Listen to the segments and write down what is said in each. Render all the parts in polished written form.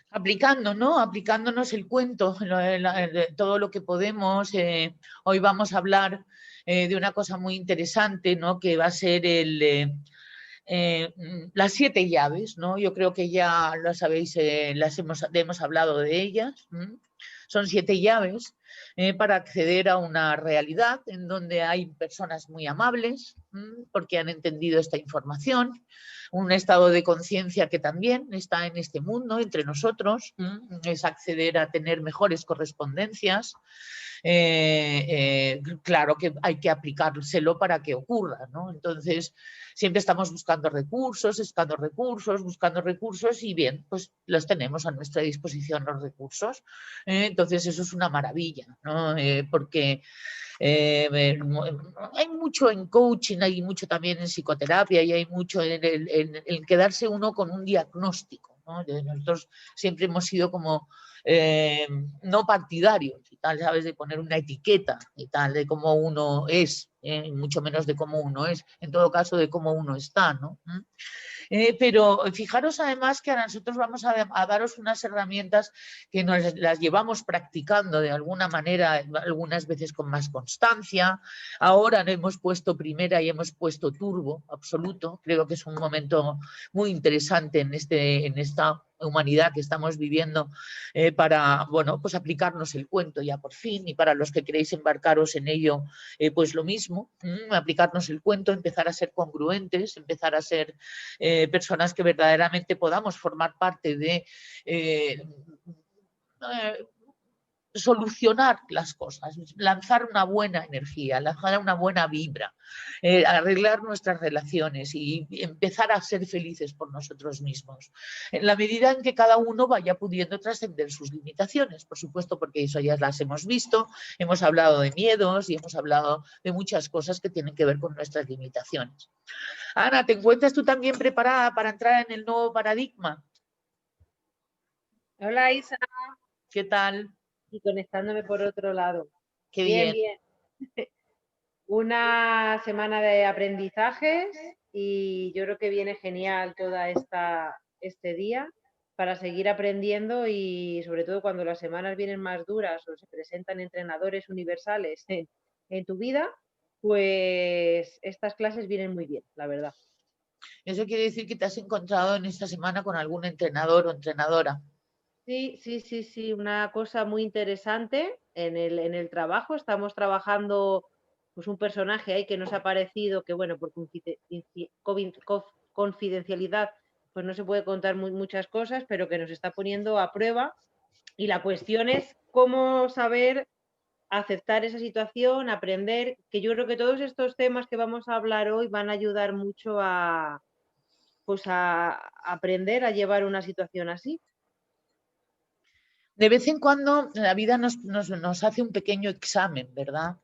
aplicando, ¿no? Aplicándonos el cuento, todo lo que podemos. Hoy vamos a hablar de una cosa muy interesante, ¿no? Que va a ser las 7 llaves, ¿no? Yo creo que ya lo sabéis, las hemos hablado de ellas. Son 7 llaves para acceder a una realidad en donde hay personas muy amables, porque han entendido esta información, un estado de conciencia que también está en este mundo, entre nosotros, es acceder a tener mejores correspondencias. Claro que hay que aplicárselo para que ocurra, ¿no? Entonces, siempre estamos buscando recursos y bien, pues los tenemos a nuestra disposición los recursos. Entonces, eso es una maravilla, ¿no? Porque hay mucho en coaching, hay mucho también en psicoterapia y hay mucho en quedarse uno con un diagnóstico, ¿no? Nosotros siempre hemos sido como no partidarios y tal, ¿sabes? De poner una etiqueta y tal, de cómo uno es, mucho menos de cómo uno es, en todo caso de cómo uno está, ¿no? Pero fijaros además que a nosotros vamos a daros unas herramientas que nos las llevamos practicando de alguna manera, algunas veces con más constancia. Ahora no hemos puesto primera y hemos puesto turbo absoluto. Creo que es un momento muy interesante en esta humanidad que estamos viviendo para, bueno, pues aplicarnos el cuento ya por fin, y para los que queréis embarcaros en ello, pues lo mismo, aplicarnos el cuento, empezar a ser congruentes, empezar a ser personas que verdaderamente podamos formar parte de solucionar las cosas, lanzar una buena energía, lanzar una buena vibra, arreglar nuestras relaciones y empezar a ser felices por nosotros mismos. En la medida en que cada uno vaya pudiendo trascender sus limitaciones, por supuesto, porque eso ya las hemos visto, hemos hablado de miedos y hemos hablado de muchas cosas que tienen que ver con nuestras limitaciones. Ana, ¿te encuentras tú también preparada para entrar en el nuevo paradigma? Hola Isa, ¿Qué tal? y conectándome por otro lado. Qué Bien, bien. bien. Una semana de aprendizajes y yo creo que viene genial este día para seguir aprendiendo y sobre todo cuando las semanas vienen más duras o se presentan entrenadores universales en tu vida, pues estas clases vienen muy bien, la verdad. Eso quiere decir que te has encontrado en esta semana con algún entrenador o entrenadora. Sí, sí, sí, sí, una cosa muy interesante en el trabajo. Estamos trabajando pues un personaje ahí que nos ha parecido que, bueno, por confidencialidad, pues no se puede contar muchas cosas, pero que nos está poniendo a prueba. Y la cuestión es cómo saber aceptar esa situación, aprender, que yo creo que todos estos temas que vamos a hablar hoy van a ayudar mucho pues a aprender a llevar una situación así. De vez en cuando la vida nos hace un pequeño examen, ¿verdad?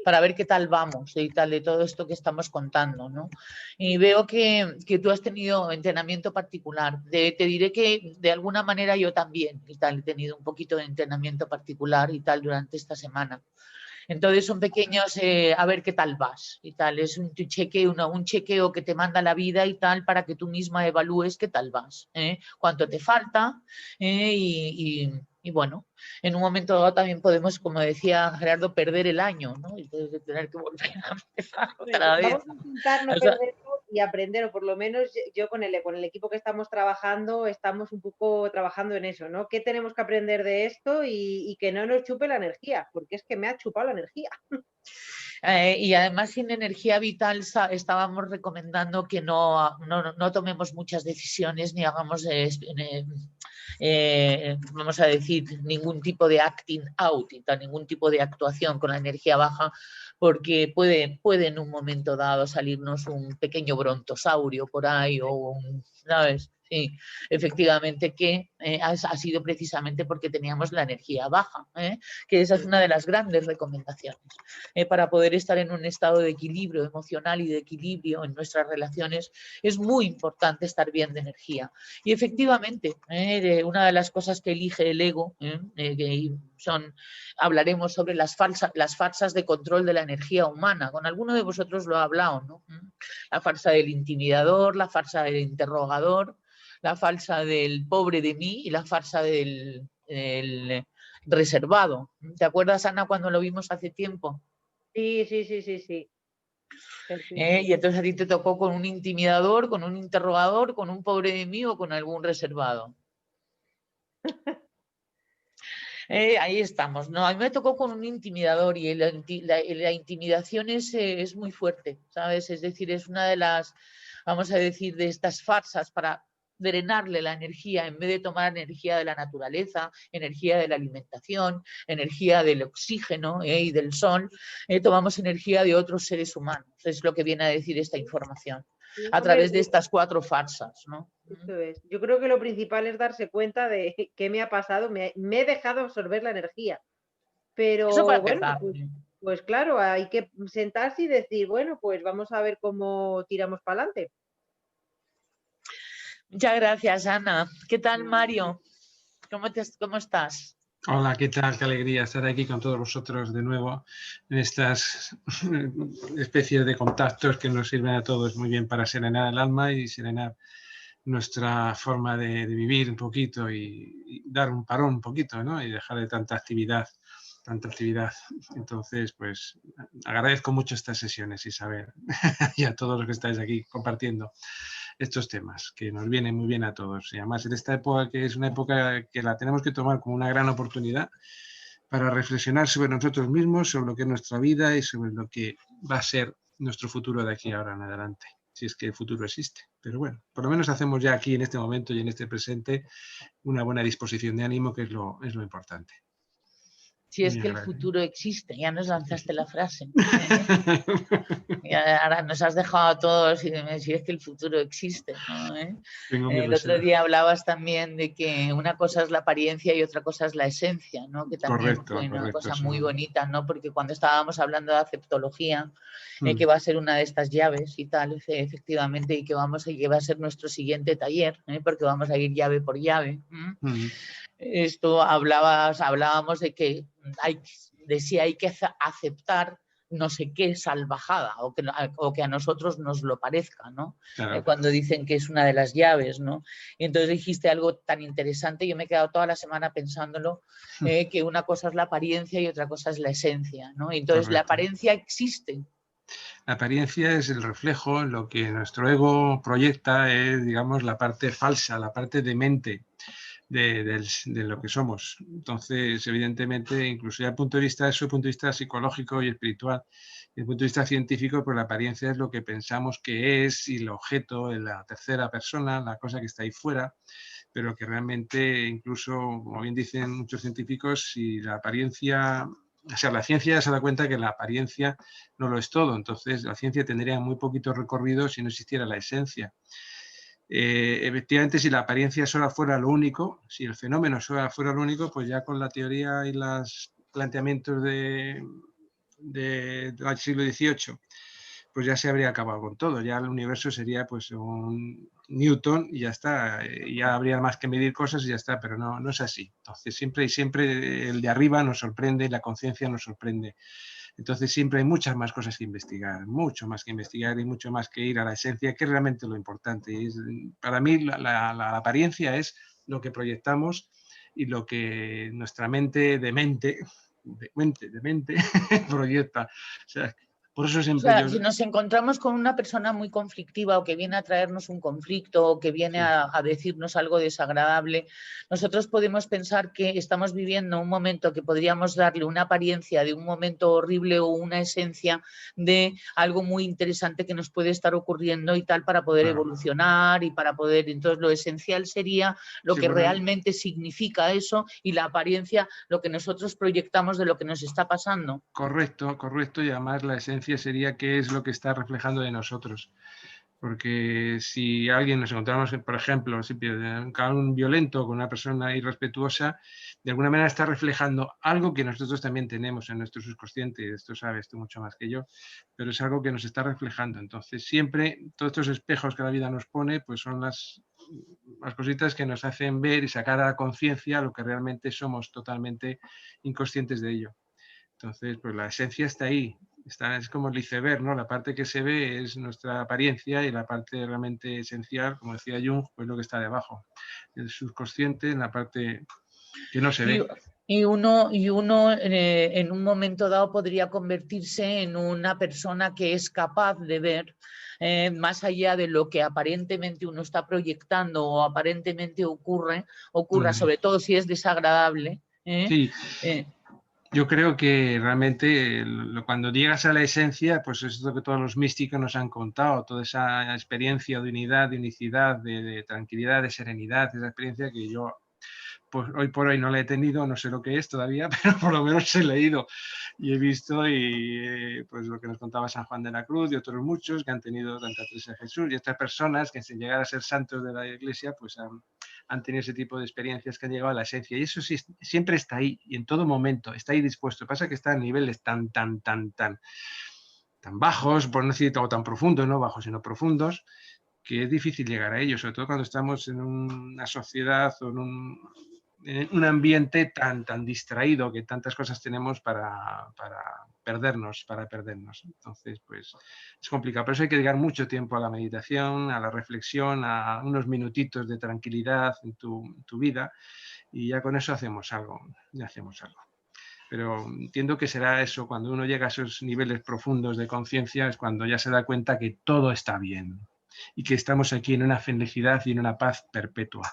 Para ver qué tal vamos y tal de todo esto que estamos contando, ¿no? Y veo que tú has tenido entrenamiento particular. Te diré que de alguna manera yo también y tal, he tenido un poquito de entrenamiento particular y tal durante esta semana. Entonces son pequeños, a ver qué tal vas y tal. Es un chequeo, un chequeo que te manda la vida y tal para que tú misma evalúes qué tal vas, cuánto te falta y bueno, en un momento dado también podemos, como decía Gerardo, perder el año, ¿no? Y tener que volver a empezar otra vez. Vamos a intentar no O sea, perderlo y aprender, o por lo menos yo con el equipo que estamos trabajando, estamos un poco trabajando en eso, ¿no? ¿Qué tenemos que aprender de esto y que no nos chupe la energía? Porque es que me ha chupado la energía. y además sin energía vital estábamos recomendando que no tomemos muchas decisiones ni hagamos, vamos a decir, ningún tipo de acting out, ningún tipo de actuación con la energía baja, porque puede en un momento dado salirnos un pequeño brontosaurio por ahí o ¿sabes? Sí, efectivamente que ha sido precisamente porque teníamos la energía baja, que esa es una de las grandes recomendaciones para poder estar en un estado de equilibrio emocional y de equilibrio en nuestras relaciones. Es muy importante estar bien de energía. Y efectivamente, una de las cosas que elige el ego, que hablaremos sobre las farsas de control de la energía humana. Con alguno de vosotros lo he hablado, ¿no? La farsa del intimidador, la farsa del interrogador, la farsa del pobre de mí y la farsa del reservado. ¿Te acuerdas, Ana, cuando lo vimos hace tiempo? Sí, sí, sí, sí, sí. Sí, sí. Y entonces a ti te tocó con un intimidador, con un interrogador, con un pobre de mí o con algún reservado. Ahí estamos. No, a mí me tocó con un intimidador y la intimidación es muy fuerte, ¿sabes? Es decir, es una de las, vamos a decir, de estas farsas para drenarle la energía, en vez de tomar energía de la naturaleza, energía de la alimentación, energía del oxígeno y del sol, tomamos energía de otros seres humanos. Es lo que viene a decir esta información, Sí, a hombre, través de estas 4 farsas, ¿no? eso es. Yo creo que lo principal es darse cuenta de qué me ha pasado. Me he dejado absorber la energía. Eso para Pero bueno, empezar. pues claro, hay que sentarse y decir, bueno, pues vamos a ver cómo tiramos para adelante. Muchas gracias, Ana. ¿Qué tal, Mario? ¿Cómo estás? Hola, ¿qué tal? Qué alegría estar aquí con todos vosotros de nuevo en estas especies de contactos que nos sirven a todos muy bien para serenar el alma y serenar nuestra forma de vivir un poquito y dar un parón un poquito, ¿no? Y dejar de tanta actividad, tanta actividad. Entonces, pues agradezco mucho estas sesiones, Isabel, y a todos los que estáis aquí compartiendo estos temas que nos vienen muy bien a todos. Y además en esta época, que es una época que la tenemos que tomar como una gran oportunidad para reflexionar sobre nosotros mismos, sobre lo que es nuestra vida y sobre lo que va a ser nuestro futuro de aquí ahora en adelante, si es que el futuro existe. Pero bueno, por lo menos hacemos ya aquí en este momento y en este presente una buena disposición de ánimo, que es lo importante. Si es que el futuro existe, ya nos lanzaste la frase. Y ahora nos has dejado a todos y si es que el futuro existe, ¿no? El otro día hablabas también de que una cosa es la apariencia y otra cosa es la esencia, ¿no? Que también fue una cosa muy bonita, ¿no? Porque cuando estábamos hablando de aceptología, que va a ser una de estas llaves y tal, efectivamente, y que va a ser nuestro siguiente taller, porque vamos a ir llave por llave. Esto hablábamos de que si hay que aceptar no sé qué salvajada o que a nosotros nos lo parezca, ¿no? Claro. Cuando dicen que es una de las llaves, ¿no? Y entonces dijiste algo tan interesante, yo me he quedado toda la semana pensándolo, que una cosa es la apariencia y otra cosa es la esencia, ¿no? Y entonces la apariencia existe. La apariencia es el reflejo, lo que nuestro ego proyecta es, digamos, la parte falsa, la parte demente de lo que somos. Entonces, evidentemente, incluso ya desde el punto de vista psicológico y espiritual, desde el punto de vista científico, pues la apariencia es lo que pensamos que es y el objeto en la tercera persona, la cosa que está ahí fuera, pero que realmente, incluso, como bien dicen muchos científicos, si la apariencia... O sea, la ciencia se da cuenta que la apariencia no lo es todo. Entonces, la ciencia tendría muy poquito recorrido si no existiera la esencia. Efectivamente, si la apariencia sola fuera lo único, si el fenómeno sola fuera lo único, pues ya con la teoría y los planteamientos del siglo XVIII, pues ya se habría acabado con todo. Ya el universo sería pues un Newton y ya está. Ya habría más que medir cosas y ya está, pero no es así. Entonces siempre el de arriba nos sorprende, la conciencia nos sorprende. Entonces siempre hay muchas más cosas que investigar, mucho más que investigar y mucho más que ir a la esencia, que es realmente lo importante. Para mí la apariencia es lo que proyectamos y lo que nuestra mente proyecta. O sea, por eso siempre si nos encontramos con una persona muy conflictiva o que viene a traernos un conflicto o que viene a decirnos algo desagradable, nosotros podemos pensar que estamos viviendo un momento que podríamos darle una apariencia de un momento horrible o una esencia de algo muy interesante que nos puede estar ocurriendo y tal para poder evolucionar y para poder... Entonces lo esencial sería lo que realmente significa eso y la apariencia lo que nosotros proyectamos de lo que nos está pasando. Correcto, y además la esencia sería qué es lo que está reflejando de nosotros. Porque si alguien nos encontramos, por ejemplo, con un violento, con una persona irrespetuosa, de alguna manera está reflejando algo que nosotros también tenemos en nuestro subconsciente, esto sabes tú mucho más que yo, pero es algo que nos está reflejando. Entonces siempre todos estos espejos que la vida nos pone, pues son las cositas que nos hacen ver y sacar a la conciencia lo que realmente somos totalmente inconscientes de ello. Entonces, pues la esencia está ahí. Es como el iceberg, ¿no? La parte que se ve es nuestra apariencia y la parte realmente esencial, como decía Jung, pues lo que está debajo. El subconsciente en la parte que no se Y, ve. y uno en un momento dado podría convertirse en una persona que es capaz de ver más allá de lo que aparentemente uno está proyectando o aparentemente ocurra, sobre todo si es desagradable. Sí, yo creo que realmente cuando llegas a la esencia, pues es lo que todos los místicos nos han contado, toda esa experiencia de unidad, de unicidad, de tranquilidad, de serenidad, esa experiencia que yo pues hoy por hoy no la he tenido, no sé lo que es todavía, pero por lo menos he leído y he visto y pues lo que nos contaba San Juan de la Cruz y otros muchos que han tenido Santa Teresa de Jesús y estas personas que sin llegar a ser santos de la Iglesia pues han tenido ese tipo de experiencias que han llegado a la esencia y eso sí, siempre está ahí y en todo momento está ahí dispuesto. Pasa que está a niveles tan bajos, por no decir o tan profundos, no bajos sino profundos, que es difícil llegar a ellos, sobre todo cuando estamos en una sociedad o en un ambiente tan distraído que tantas cosas tenemos para perdernos. Entonces, pues es complicado. Por eso hay que dedicar mucho tiempo a la meditación, a la reflexión, a unos minutitos de tranquilidad en tu vida y ya con eso hacemos algo, Pero entiendo que será eso, cuando uno llega a esos niveles profundos de conciencia, es cuando ya se da cuenta que todo está bien y que estamos aquí en una felicidad y en una paz perpetua.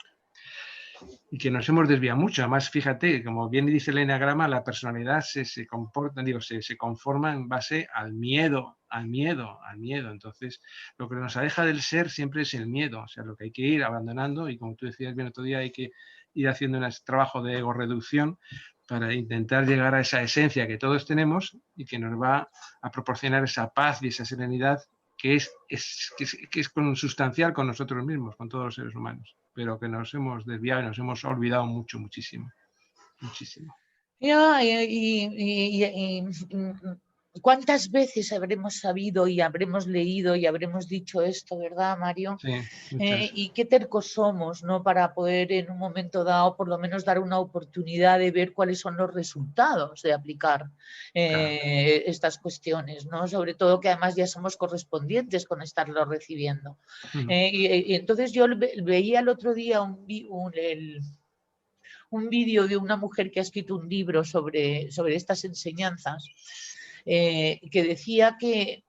Y que nos hemos desviado mucho. Además, fíjate, como bien dice el eneagrama, la personalidad se comporta, se conforma en base al miedo. Entonces, lo que nos aleja del ser siempre es el miedo. O sea, lo que hay que ir abandonando y como tú decías bien otro día, hay que ir haciendo un trabajo de ego reducción para intentar llegar a esa esencia que todos tenemos y que nos va a proporcionar esa paz y esa serenidad que es consustancial con nosotros mismos, con todos los seres humanos, pero que nos hemos desviado y nos hemos olvidado muchísimo. Ya, ¿cuántas veces habremos sabido y habremos leído y habremos dicho esto, verdad, Mario? Sí, muchas. Y qué tercos somos, ¿no? Para poder en un momento dado por lo menos dar una oportunidad de ver cuáles son los resultados de aplicar estas cuestiones, ¿no? Sobre todo que además ya somos correspondientes con estarlo recibiendo. Y entonces yo veía el otro día un vídeo de una mujer que ha escrito un libro sobre estas enseñanzas, que decía que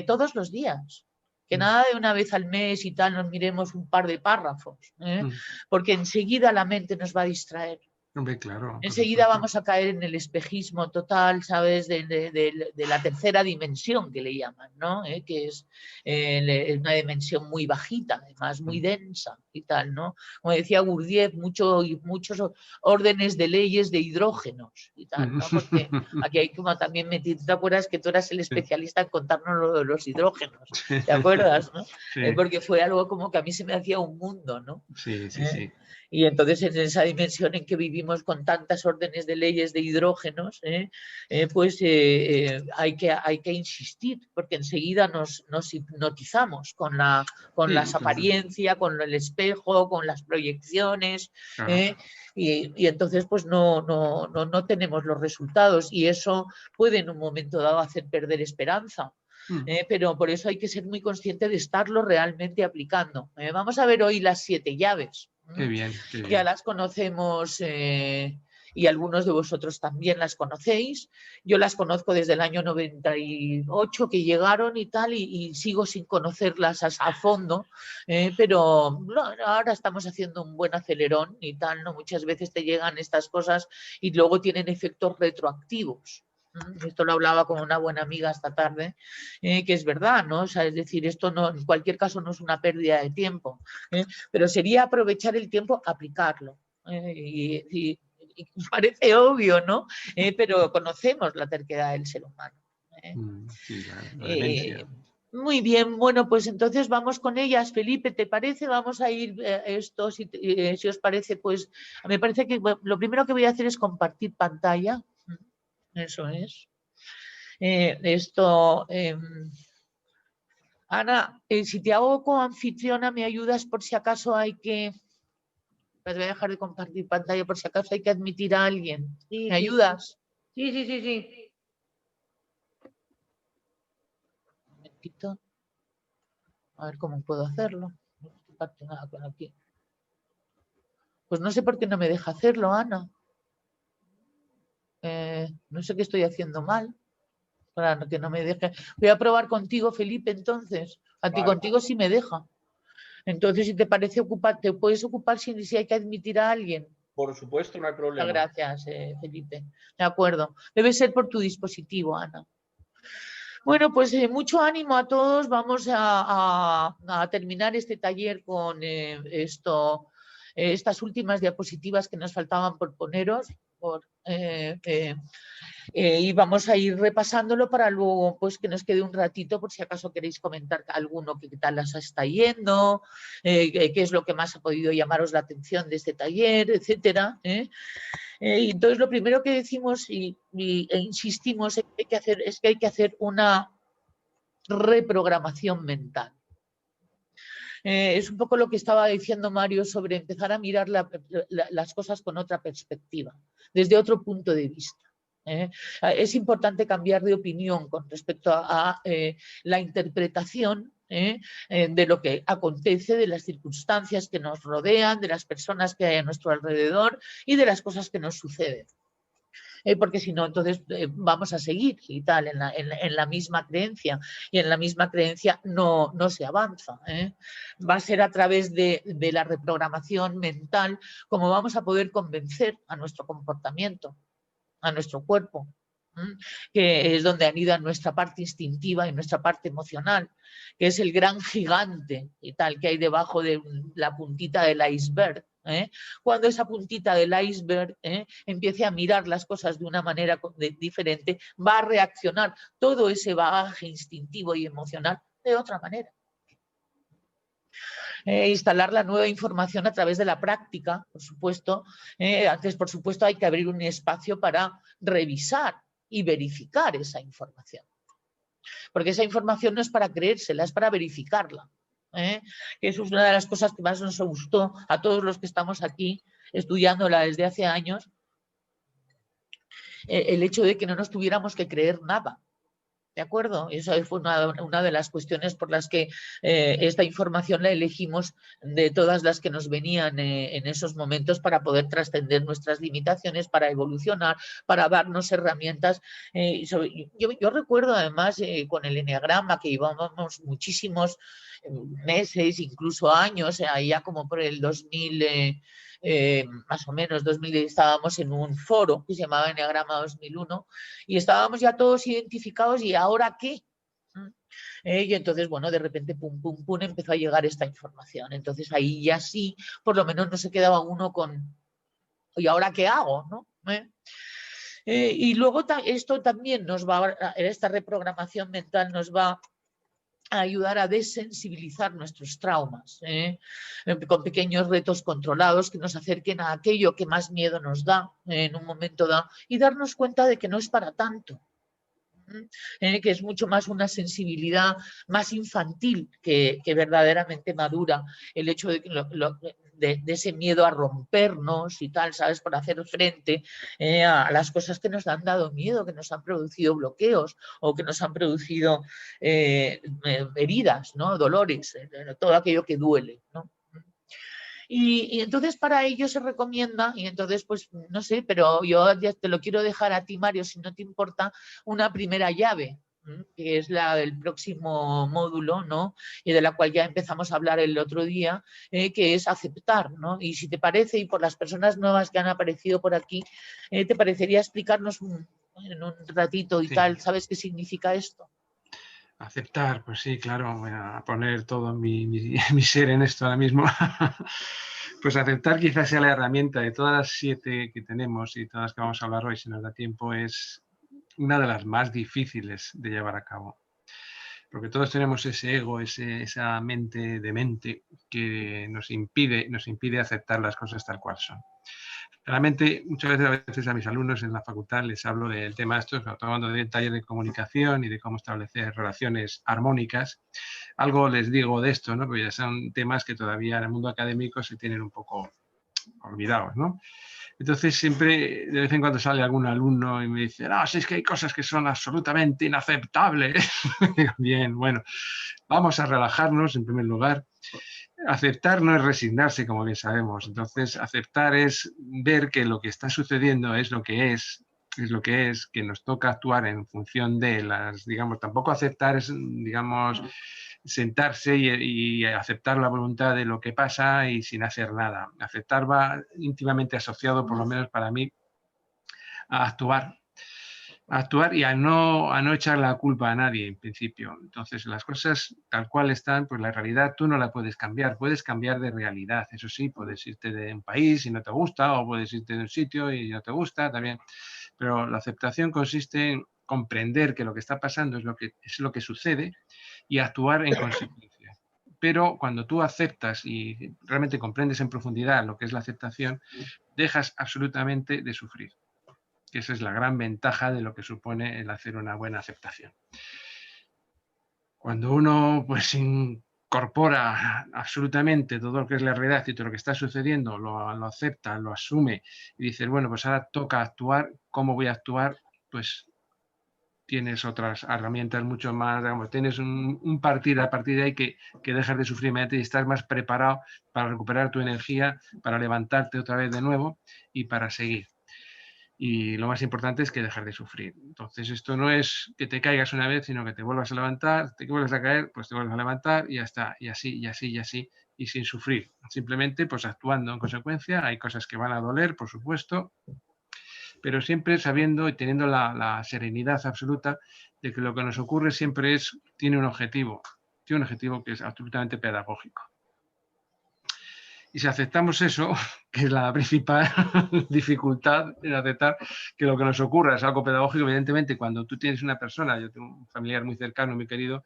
todos los días, que nada de una vez al mes y tal nos miremos un par de párrafos, porque enseguida la mente nos va a distraer. Hombre, claro. Enseguida vamos a caer en el espejismo total, ¿sabes? De la tercera dimensión que le llaman, ¿no? Que es una dimensión muy bajita, además muy densa y tal, ¿no? Como decía Gurdjieff, muchos órdenes de leyes de hidrógenos y tal, ¿no? Porque aquí hay como también metido, ¿te acuerdas que tú eras el especialista en contarnos lo de los hidrógenos? ¿Te acuerdas, no? Sí. Porque fue algo como que a mí se me hacía un mundo, ¿no? Sí. Y entonces en esa dimensión en que vivimos con tantas órdenes de leyes de hidrógenos, pues hay que insistir, porque enseguida nos hipnotizamos con las apariencias, con el espejo, con las proyecciones, y entonces pues no tenemos los resultados y eso puede en un momento dado hacer perder esperanza. Pero por eso hay que ser muy consciente de estarlo realmente aplicando. Vamos a ver hoy las 7 llaves. Qué bien. Ya las conocemos y algunos de vosotros también las conocéis. Yo las conozco desde el año 98 que llegaron y tal, y sigo sin conocerlas a fondo, pero ahora estamos haciendo un buen acelerón y tal, ¿no? Muchas veces te llegan estas cosas y luego tienen efectos retroactivos. Esto lo hablaba con una buena amiga esta tarde, que es verdad, ¿no? O sea, es decir, esto no, en cualquier caso no es una pérdida de tiempo, pero sería aprovechar el tiempo, aplicarlo. Y parece obvio, ¿no? Pero conocemos la terquedad del ser humano. Sí, la demencia. Muy bien, bueno, pues entonces vamos con ellas. Felipe, ¿te parece? Vamos a ir esto, si os parece, pues me parece que lo primero que voy a hacer es compartir pantalla. Eso es. Ana, si te hago coanfitriona, ¿me ayudas por si acaso hay que... Pues voy a dejar de compartir pantalla por si acaso hay que admitir a alguien. Sí, ¿Me ayudas? Sí. poquito. A ver cómo puedo hacerlo. No comparte nada con aquí. Pues no sé por qué no me deja hacerlo, Ana. No sé qué estoy haciendo mal para que no me deje. Voy a probar contigo, Felipe, entonces. Vale. Contigo sí me deja. Entonces, si te parece ocupar, te puedes ocupar si hay que admitir a alguien. Por supuesto, no hay problema. Muchas gracias, Felipe. De acuerdo. Debe ser por tu dispositivo, Ana. Bueno, pues mucho ánimo a todos. Vamos a terminar este taller con estas últimas diapositivas que nos faltaban por poneros. Y vamos a ir repasándolo para luego pues que nos quede un ratito por si acaso queréis comentar alguno qué tal las está yendo, qué es lo que más ha podido llamaros la atención de este taller, etcétera. Y entonces lo primero que decimos e insistimos es que hay que hacer una reprogramación mental. Es un poco lo que estaba diciendo Mario sobre empezar a mirar las cosas con otra perspectiva, desde otro punto de vista. Es importante cambiar de opinión con respecto a la interpretación de lo que acontece, de las circunstancias que nos rodean, de las personas que hay a nuestro alrededor y de las cosas que nos suceden. Porque si no, entonces vamos a seguir y tal, en la misma creencia, y en la misma creencia no se avanza. Va a ser a través de la reprogramación mental como vamos a poder convencer a nuestro comportamiento, a nuestro cuerpo, que es donde anida nuestra parte instintiva y nuestra parte emocional, que es el gran gigante y tal que hay debajo de la puntita del iceberg. Cuando esa puntita del iceberg empiece a mirar las cosas de una manera diferente, va a reaccionar todo ese bagaje instintivo y emocional de otra manera. Instalar la nueva información a través de la práctica, por supuesto. Antes, por supuesto, hay que abrir un espacio para revisar y verificar esa información. Porque esa información no es para creérsela, es para verificarla. Que eso es una de las cosas que más nos gustó a todos los que estamos aquí estudiándola desde hace años. El hecho de que no nos tuviéramos que creer nada. ¿De acuerdo? Esa fue una de las cuestiones por las que esta información la elegimos de todas las que nos venían en esos momentos para poder trascender nuestras limitaciones, para evolucionar, para darnos herramientas. Yo recuerdo además con el eneagrama que llevábamos muchísimos meses, incluso años, ya como por el 2000... más o menos 2000 estábamos en un foro que se llamaba Enneagrama 2001 y estábamos ya todos identificados y ¿ahora qué? Y entonces, bueno, de repente, pum, pum, pum, empezó a llegar esta información. Entonces ahí ya sí, por lo menos no se quedaba uno con ¿y ahora qué hago? ¿No? Y luego esto también nos va, esta reprogramación mental nos va a ayudar a desensibilizar nuestros traumas, con pequeños retos controlados que nos acerquen a aquello que más miedo nos da en un momento dado y darnos cuenta de que no es para tanto. Que es mucho más una sensibilidad más infantil que verdaderamente madura, el hecho de, de ese miedo a rompernos y tal, ¿sabes? Por hacer frente a las cosas que nos han dado miedo, que nos han producido bloqueos o que nos han producido heridas, ¿no? Dolores, todo aquello que duele, ¿no? Y entonces para ello se recomienda, y entonces pues no sé, pero yo ya te lo quiero dejar a ti, Mario, si no te importa, una primera llave, que es la del próximo módulo, ¿no? Y de la cual ya empezamos a hablar el otro día, que es aceptar, ¿no? Y si te parece, y por las personas nuevas que han aparecido por aquí, ¿te parecería explicarnos en un ratito y Sí. tal, ¿sabes qué significa esto? Aceptar, pues sí, claro, voy a poner todo mi ser en esto ahora mismo. Pues aceptar quizás sea la herramienta de todas las 7 que tenemos y todas las que vamos a hablar hoy, si nos da tiempo, es una de las más difíciles de llevar a cabo. Porque todos tenemos ese ego, esa mente demente que nos impide aceptar las cosas tal cual son. Realmente, muchas veces a mis alumnos en la facultad les hablo del tema esto, hablando del taller de comunicación y de cómo establecer relaciones armónicas. Algo les digo de esto, ¿no? Porque ya son temas que todavía en el mundo académico se tienen un poco olvidados, ¿no? Entonces siempre, de vez en cuando sale algún alumno y me dice, no, si es que hay cosas que son absolutamente inaceptables. Bien, bueno, vamos a relajarnos en primer lugar. Aceptar no es resignarse, como bien sabemos. Entonces, aceptar es ver que lo que está sucediendo es lo que es lo que es, que nos toca actuar en función de las, digamos, tampoco aceptar es, digamos, sentarse y aceptar la voluntad de lo que pasa y sin hacer nada. Aceptar va íntimamente asociado, por lo menos para mí, a actuar y a no echar la culpa a nadie en principio. Entonces, las cosas tal cual están, pues la realidad tú no la puedes cambiar de realidad. Eso sí, puedes irte de un país y no te gusta, o puedes irte de un sitio y no te gusta también. Pero la aceptación consiste en comprender que lo que está pasando es lo que sucede y actuar en consecuencia. Pero cuando tú aceptas y realmente comprendes en profundidad lo que es la aceptación, dejas absolutamente de sufrir. Que esa es la gran ventaja de lo que supone el hacer una buena aceptación. Cuando uno pues incorpora absolutamente todo lo que es la realidad y todo lo que está sucediendo, lo acepta, lo asume y dices, bueno, pues ahora toca actuar, ¿cómo voy a actuar? Pues tienes otras herramientas mucho más, digamos, tienes un a partir de ahí que dejas de sufrir y estás más preparado para recuperar tu energía, para levantarte otra vez de nuevo y para seguir. Y lo más importante es que dejar de sufrir. Entonces, esto no es que te caigas una vez, sino que te vuelvas a levantar, te vuelves a caer, pues te vuelves a levantar y ya está, y así, y así, y así, y sin sufrir. Simplemente, pues actuando en consecuencia. Hay cosas que van a doler, por supuesto, pero siempre sabiendo y teniendo la serenidad absoluta de que lo que nos ocurre siempre tiene un objetivo que es absolutamente pedagógico. Y si aceptamos eso, que es la principal dificultad en aceptar que lo que nos ocurra es algo pedagógico, evidentemente cuando tú tienes una persona, yo tengo un familiar muy cercano, muy querido,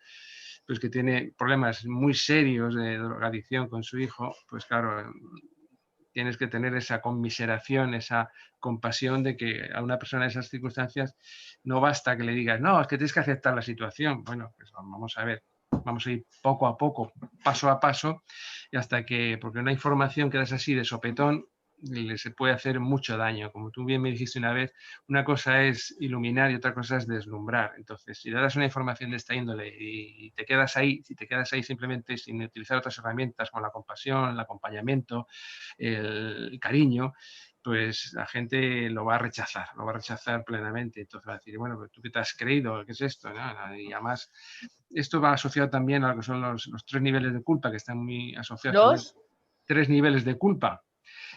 pues que tiene problemas muy serios de drogadicción con su hijo, pues claro, tienes que tener esa conmiseración, esa compasión de que a una persona en esas circunstancias no basta que le digas, no, es que tienes que aceptar la situación. Bueno, pues vamos a ver, vamos a ir poco a poco, paso a paso, y hasta que, porque una información que das así de sopetón, se puede hacer mucho daño. Como tú bien me dijiste una vez, una cosa es iluminar y otra cosa es deslumbrar. Entonces, si le das una información de esta índole y te quedas ahí, si te quedas ahí simplemente sin utilizar otras herramientas como la compasión, el acompañamiento, el cariño, pues la gente lo va a rechazar plenamente. Entonces va a decir, bueno, pero ¿tú qué te has creído? ¿Qué es esto? ¿No? Y además, esto va asociado también a lo que son los 3 niveles de culpa, que están muy asociados también. 3 niveles de culpa,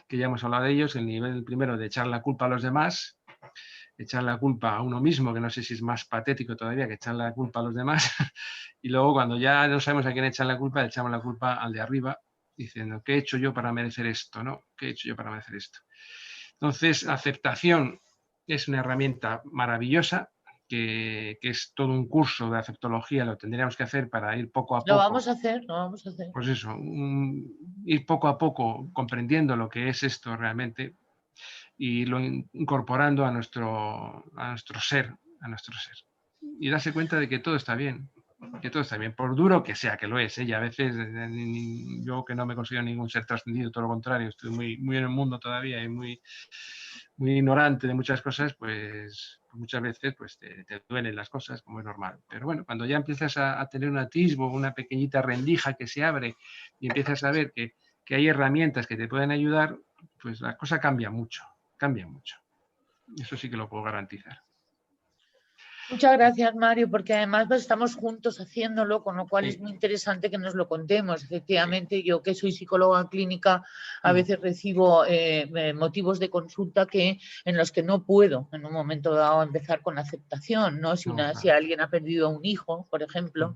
que ya hemos hablado de ellos. El nivel primero de echar la culpa a los demás, echar la culpa a uno mismo, que no sé si es más patético todavía que echar la culpa a los demás. Y luego cuando ya no sabemos a quién echar la culpa, le echamos la culpa al de arriba, diciendo, ¿qué he hecho yo para merecer esto? ¿No? ¿Qué he hecho yo para merecer esto? Entonces, aceptación es una herramienta maravillosa, que es todo un curso de aceptología, lo tendríamos que hacer para ir poco a poco. Lo vamos a hacer. Pues eso, ir poco a poco comprendiendo lo que es esto realmente y lo incorporando a nuestro ser, Y darse cuenta de que todo está bien, por duro que sea, que lo es, y a veces yo que no me considero ningún ser trascendido, todo lo contrario, estoy muy en el mundo todavía y muy ignorante de muchas cosas, pues muchas veces pues te duelen las cosas, como es normal. Pero bueno, cuando ya empiezas a tener un atisbo, una pequeñita rendija que se abre y empiezas a ver que hay herramientas que te pueden ayudar, pues la cosa cambia mucho. Eso sí que lo puedo garantizar. Muchas gracias, Mario, porque además estamos juntos haciéndolo, con lo cual es muy interesante que nos lo contemos. Efectivamente, yo que soy psicóloga clínica, a veces recibo motivos de consulta en los que no puedo en un momento dado empezar con la aceptación, ¿no? Si alguien ha perdido a un hijo, por ejemplo,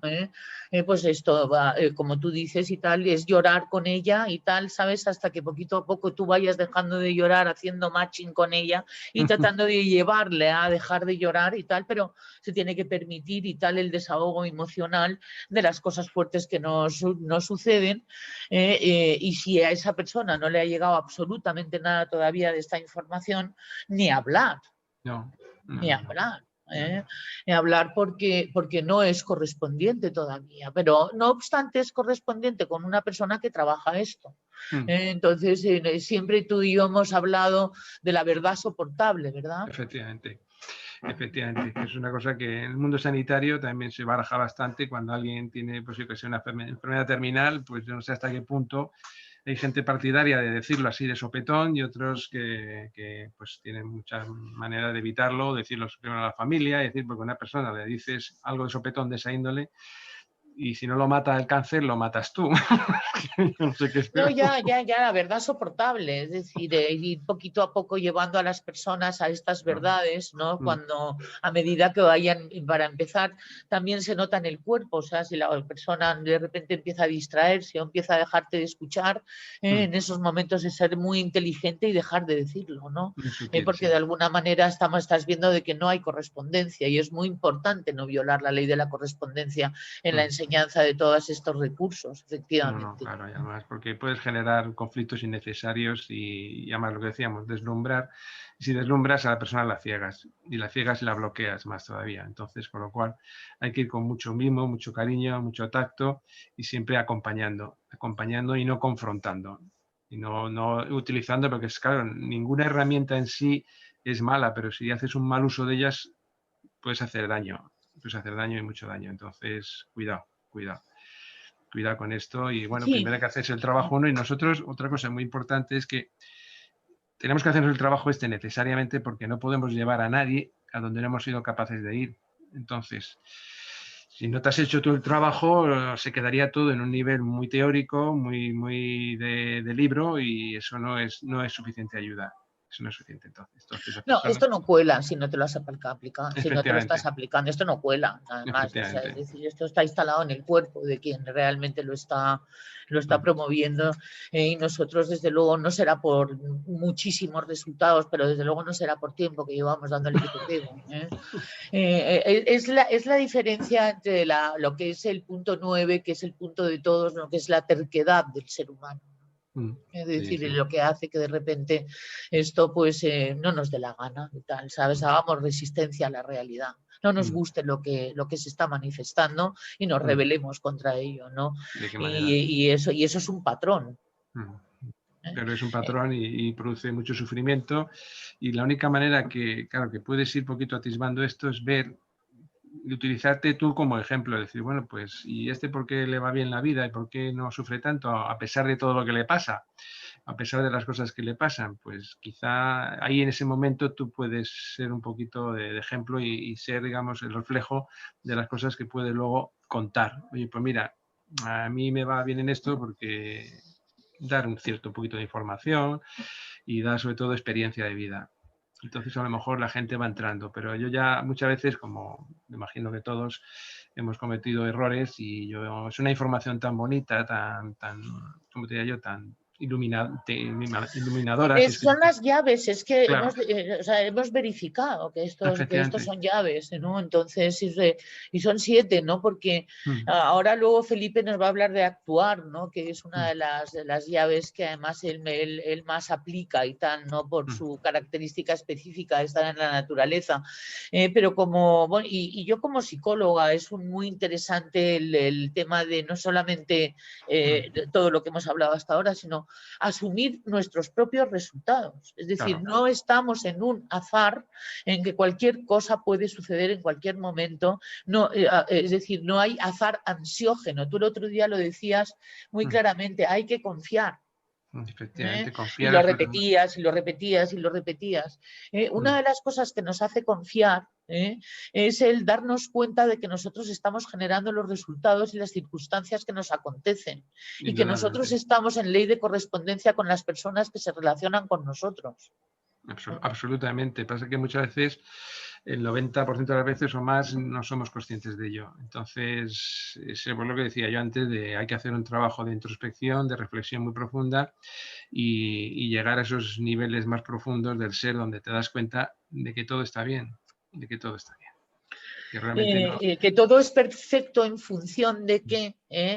pues esto va, como tú dices y tal, es llorar con ella y tal, ¿sabes? Hasta que poquito a poco tú vayas dejando de llorar, haciendo matching con ella y tratando de llevarle a dejar de llorar y tal, pero se tiene que permitir y tal el desahogo emocional de las cosas fuertes que nos suceden, y si a esa persona no le ha llegado absolutamente nada todavía de esta información, ni hablar. Ni hablar porque no es correspondiente todavía, pero no obstante es correspondiente con una persona que trabaja esto. Entonces, siempre tú y yo hemos hablado de la verdad soportable, ¿verdad? Efectivamente. Efectivamente, es una cosa que en el mundo sanitario también se baraja bastante cuando alguien tiene, pues, yo que sé, una enfermedad terminal, pues yo no sé hasta qué punto hay gente partidaria de decirlo así de sopetón y otros que pues tienen muchas maneras de evitarlo, decirlo primero a la familia, y decir, porque a una persona le dices algo de sopetón de esa índole y si no lo mata el cáncer, lo matas tú. Yo no sé qué es peor. No, ya, la verdad soportable, es decir, ir poquito a poco llevando a las personas a estas verdades, ¿no? Cuando, a medida que vayan, para empezar, también se nota en el cuerpo, o sea, si la persona de repente empieza a distraerse o empieza a dejarte de escuchar, en esos momentos es ser muy inteligente y dejar de decirlo, ¿no? Porque de alguna manera estás viendo de que no hay correspondencia y es muy importante no violar la ley de la correspondencia en la enseñanza de todos estos recursos, efectivamente. No, claro, y además porque puedes generar conflictos innecesarios y además lo que decíamos, deslumbrar. Si deslumbras a la persona la ciegas y la ciegas y la bloqueas más todavía. Entonces, con lo cual hay que ir con mucho mimo, mucho cariño, mucho tacto y siempre acompañando y no confrontando. Y no utilizando, porque es claro, ninguna herramienta en sí es mala, pero si haces un mal uso de ellas, puedes hacer daño y mucho daño. Entonces, cuidado. Cuidado con esto y bueno, primero hay que hacerse el trabajo uno y nosotros, otra cosa muy importante es que tenemos que hacernos el trabajo necesariamente porque no podemos llevar a nadie a donde no hemos sido capaces de ir. Entonces, si no te has hecho tú el trabajo, se quedaría todo en un nivel muy teórico, muy de libro y eso no es suficiente ayuda. Eso no es suficiente entonces. No, esto no cuela si no te lo has aplicado, si no te lo estás Efectivamente. aplicando, esto no cuela, nada más. O sea, es decir, esto está instalado en el cuerpo de quien realmente lo está promoviendo y nosotros, desde luego, no será por muchísimos resultados, pero desde luego no será por tiempo que llevamos dándole que te pego. Es la diferencia entre lo que es el punto 9, que es el punto de todos, lo que es la terquedad del ser humano. Es decir, sí. Lo que hace que de repente esto pues no nos dé la gana y tal, ¿sabes? Hagamos resistencia a la realidad. No nos guste lo que se está manifestando y nos rebelemos contra ello, ¿no? Y eso es un patrón. Pero es un patrón y produce mucho sufrimiento y la única manera que, claro, que puedes ir poquito atisbando esto es ver y utilizarte tú como ejemplo, decir, bueno, pues, ¿y por qué le va bien la vida y por qué no sufre tanto a pesar de todo lo que le pasa? A pesar de las cosas que le pasan, pues quizá ahí en ese momento tú puedes ser un poquito de ejemplo y ser, digamos, el reflejo de las cosas que puedes luego contar. Oye, pues mira, a mí me va bien en esto porque dar un cierto poquito de información y dar sobre todo experiencia de vida. Entonces a lo mejor la gente va entrando, pero yo ya muchas veces, como me imagino que todos hemos cometido errores y es una información tan bonita, tan, ¿cómo te diría yo? Tan iluminadora. Son las llaves, es que claro. hemos verificado que estos son llaves, ¿no? Entonces, y son 7, ¿no? Porque ahora luego Felipe nos va a hablar de actuar, ¿no? Que es una de las llaves que además él más aplica y tal, ¿no? Por su característica específica de estar en la naturaleza. Pero bueno, y yo como psicóloga es muy interesante el tema de no solamente todo lo que hemos hablado hasta ahora, sino asumir nuestros propios resultados. Es decir, claro, no estamos en un azar en que cualquier cosa puede suceder en cualquier momento. No, es decir, no hay azar ansiógeno. Tú el otro día lo decías muy claramente, hay que confiar. Efectivamente, confiar. Y lo repetías y lo repetías y lo repetías. Una de las cosas que nos hace confiar es el darnos cuenta de que nosotros estamos generando los resultados y las circunstancias que nos acontecen y que nosotros estamos en ley de correspondencia con las personas que se relacionan con nosotros. Absolutamente. Pasa que muchas veces, el 90% de las veces o más, no somos conscientes de ello. Entonces, es lo que decía yo antes, hay que hacer un trabajo de introspección, de reflexión muy profunda y llegar a esos niveles más profundos del ser donde te das cuenta de que todo está bien, que realmente que todo es perfecto en función de que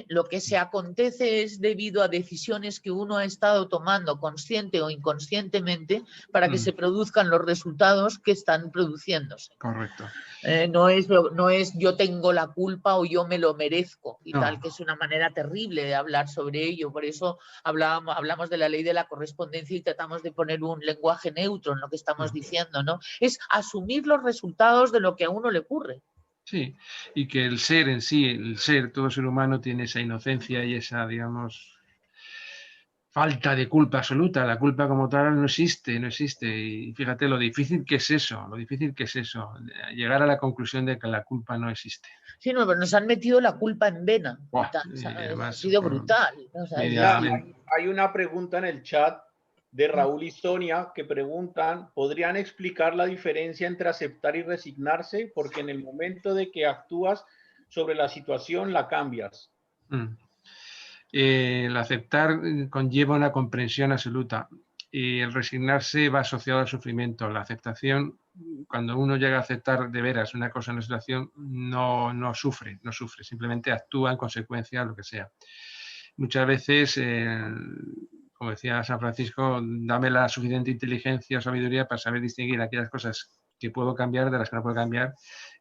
Lo que se acontece es debido a decisiones que uno ha estado tomando consciente o inconscientemente para que se produzcan los resultados que están produciéndose. Correcto. No es yo tengo la culpa o yo me lo merezco y No. tal, que es una manera terrible de hablar sobre ello. Por eso hablamos de la ley de la correspondencia y tratamos de poner un lenguaje neutro en lo que estamos diciendo, ¿no? Es asumir los resultados de lo que a uno le ocurre. Sí, y que el ser en sí, todo ser humano tiene esa inocencia y esa, digamos, falta de culpa absoluta. La culpa como tal no existe. Y fíjate lo difícil que es eso, llegar a la conclusión de que la culpa no existe. Sí, no, pero nos han metido la culpa en vena. Buah, Ha sido brutal. Hay una pregunta en el chat de Raúl y Sonia que preguntan, ¿podrían explicar la diferencia entre aceptar y resignarse? Porque en el momento de que actúas sobre la situación, la cambias. El aceptar conlleva una comprensión absoluta y el resignarse va asociado al sufrimiento. La aceptación, cuando uno llega a aceptar de veras una cosa en una situación, no sufre, simplemente actúa en consecuencia de lo que sea. Muchas veces, como decía San Francisco, dame la suficiente inteligencia o sabiduría para saber distinguir aquellas cosas que puedo cambiar de las que no puedo cambiar,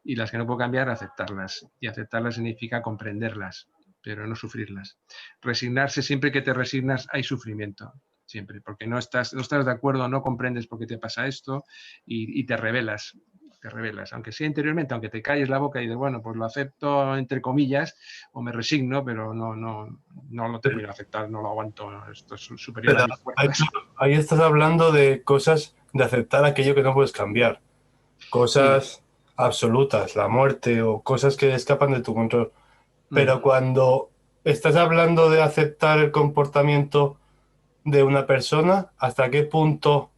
y las que no puedo cambiar, aceptarlas. Y aceptarlas significa comprenderlas, pero no sufrirlas. Resignarse, siempre que te resignas hay sufrimiento, siempre, porque no estás de acuerdo, no comprendes por qué te pasa esto y te rebelas, aunque sea interiormente, aunque te calles la boca y dices, bueno, pues lo acepto entre comillas o me resigno, pero no lo termino de aceptar, no lo aguanto, esto es superior a mis fuerzas. Ahí estás hablando de cosas, de aceptar aquello que no puedes cambiar, cosas absolutas, la muerte o cosas que escapan de tu control. Pero cuando estás hablando de aceptar el comportamiento de una persona, ¿hasta qué punto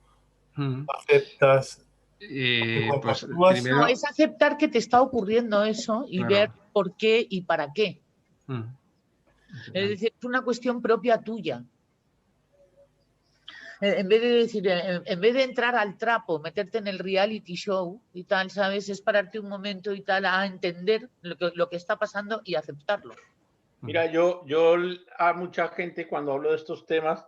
aceptas? Pues, primero... No, es aceptar que te está ocurriendo eso y ver por qué y para qué. Es decir, es una cuestión propia tuya. En vez de decir, en vez de entrar al trapo, meterte en el reality show y tal, ¿sabes? Es pararte un momento y tal a entender lo que está pasando y aceptarlo. Mira, yo a mucha gente cuando hablo de estos temas,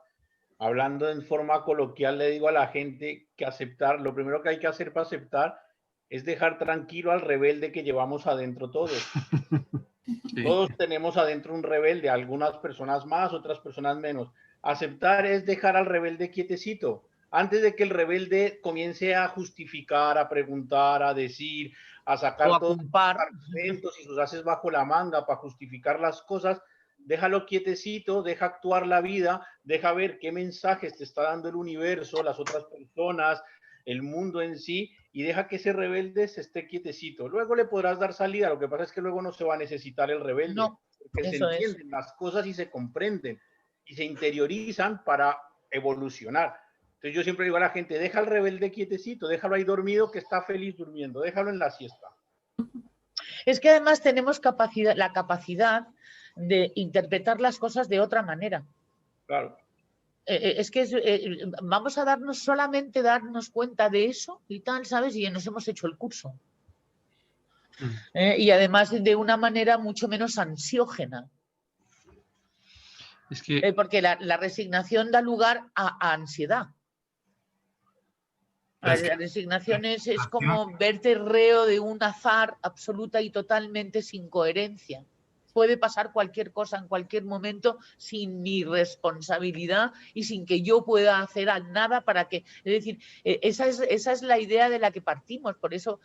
hablando en forma coloquial, le digo a la gente que aceptar, lo primero que hay que hacer para aceptar es dejar tranquilo al rebelde que llevamos adentro todos. Sí. Todos tenemos adentro un rebelde, algunas personas más, otras personas menos. Aceptar es dejar al rebelde quietecito. Antes de que el rebelde comience a justificar, a preguntar, a decir, a sacar todos sus argumentos y sus haces bajo la manga para justificar las cosas, déjalo quietecito, deja actuar la vida, deja ver qué mensajes te está dando el universo, las otras personas, el mundo en sí, y deja que ese rebelde se esté quietecito. Luego le podrás dar salida, lo que pasa es que luego no se va a necesitar el rebelde, porque se entienden las cosas y se comprenden y se interiorizan para evolucionar. Entonces yo siempre digo a la gente, deja al rebelde quietecito, déjalo ahí dormido que está feliz durmiendo, déjalo en la siesta. Es que además tenemos la capacidad de interpretar las cosas de otra manera. Claro. Es que vamos a solamente darnos cuenta de eso y tal, ¿sabes? Y nos hemos hecho el curso. Y además de una manera mucho menos ansiógena. Es que... porque la resignación da lugar a ansiedad. La resignación es como verte reo de un azar absoluta y totalmente sin coherencia. Puede pasar cualquier cosa en cualquier momento sin mi responsabilidad y sin que yo pueda hacer nada para que... Es decir, esa es la idea de la que partimos, por eso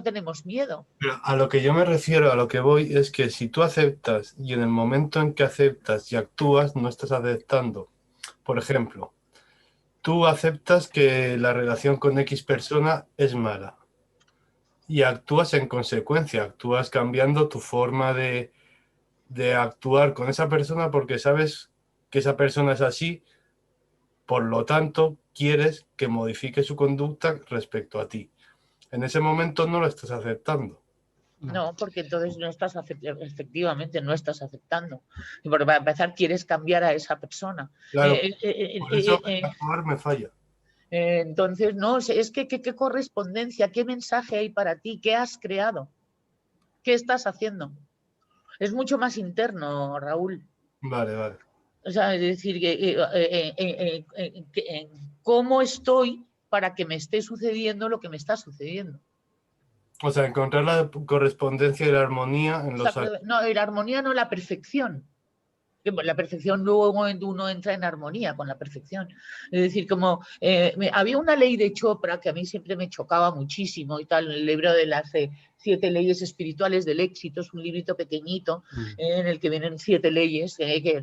tenemos miedo. Pero a lo que yo me refiero, a lo que voy, es que si tú aceptas y en el momento en que aceptas y actúas, no estás aceptando. Por ejemplo, tú aceptas que la relación con X persona es mala y actúas en consecuencia, actúas cambiando tu forma de actuar con esa persona porque sabes que esa persona es así, por lo tanto quieres que modifique su conducta respecto a ti. En ese momento no lo estás aceptando. No, porque entonces efectivamente no estás aceptando. Y para empezar quieres cambiar a esa persona. Claro, por eso actuar me falla. Entonces, no, es que ¿qué correspondencia, qué mensaje hay para ti? ¿Qué has creado? ¿Qué estás haciendo? Es mucho más interno, Raúl. Vale, vale. O sea, es decir, cómo estoy para que me esté sucediendo lo que me está sucediendo. O sea, encontrar la correspondencia y la armonía en los actos. No, la armonía no, la perfección. La perfección, luego uno entra en armonía con la perfección. Es decir, como había una ley de Chopra que a mí siempre me chocaba muchísimo y tal, el libro de las 7 leyes espirituales del éxito, es un librito pequeñito en el que vienen 7 leyes, que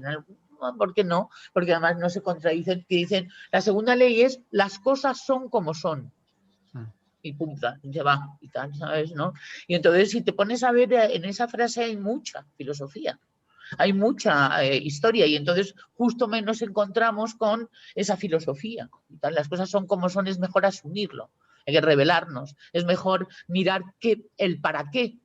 ¿por qué no? Porque además no se contradicen, que dicen, la segunda ley es, las cosas son como son. Y punta, y se va, y tal, ¿sabes? ¿No? Y entonces, si te pones a ver, en esa frase hay mucha filosofía. Hay mucha historia y entonces justo nos encontramos con esa filosofía. Las cosas son como son, es mejor asumirlo, hay que revelarnos, es mejor mirar el para qué.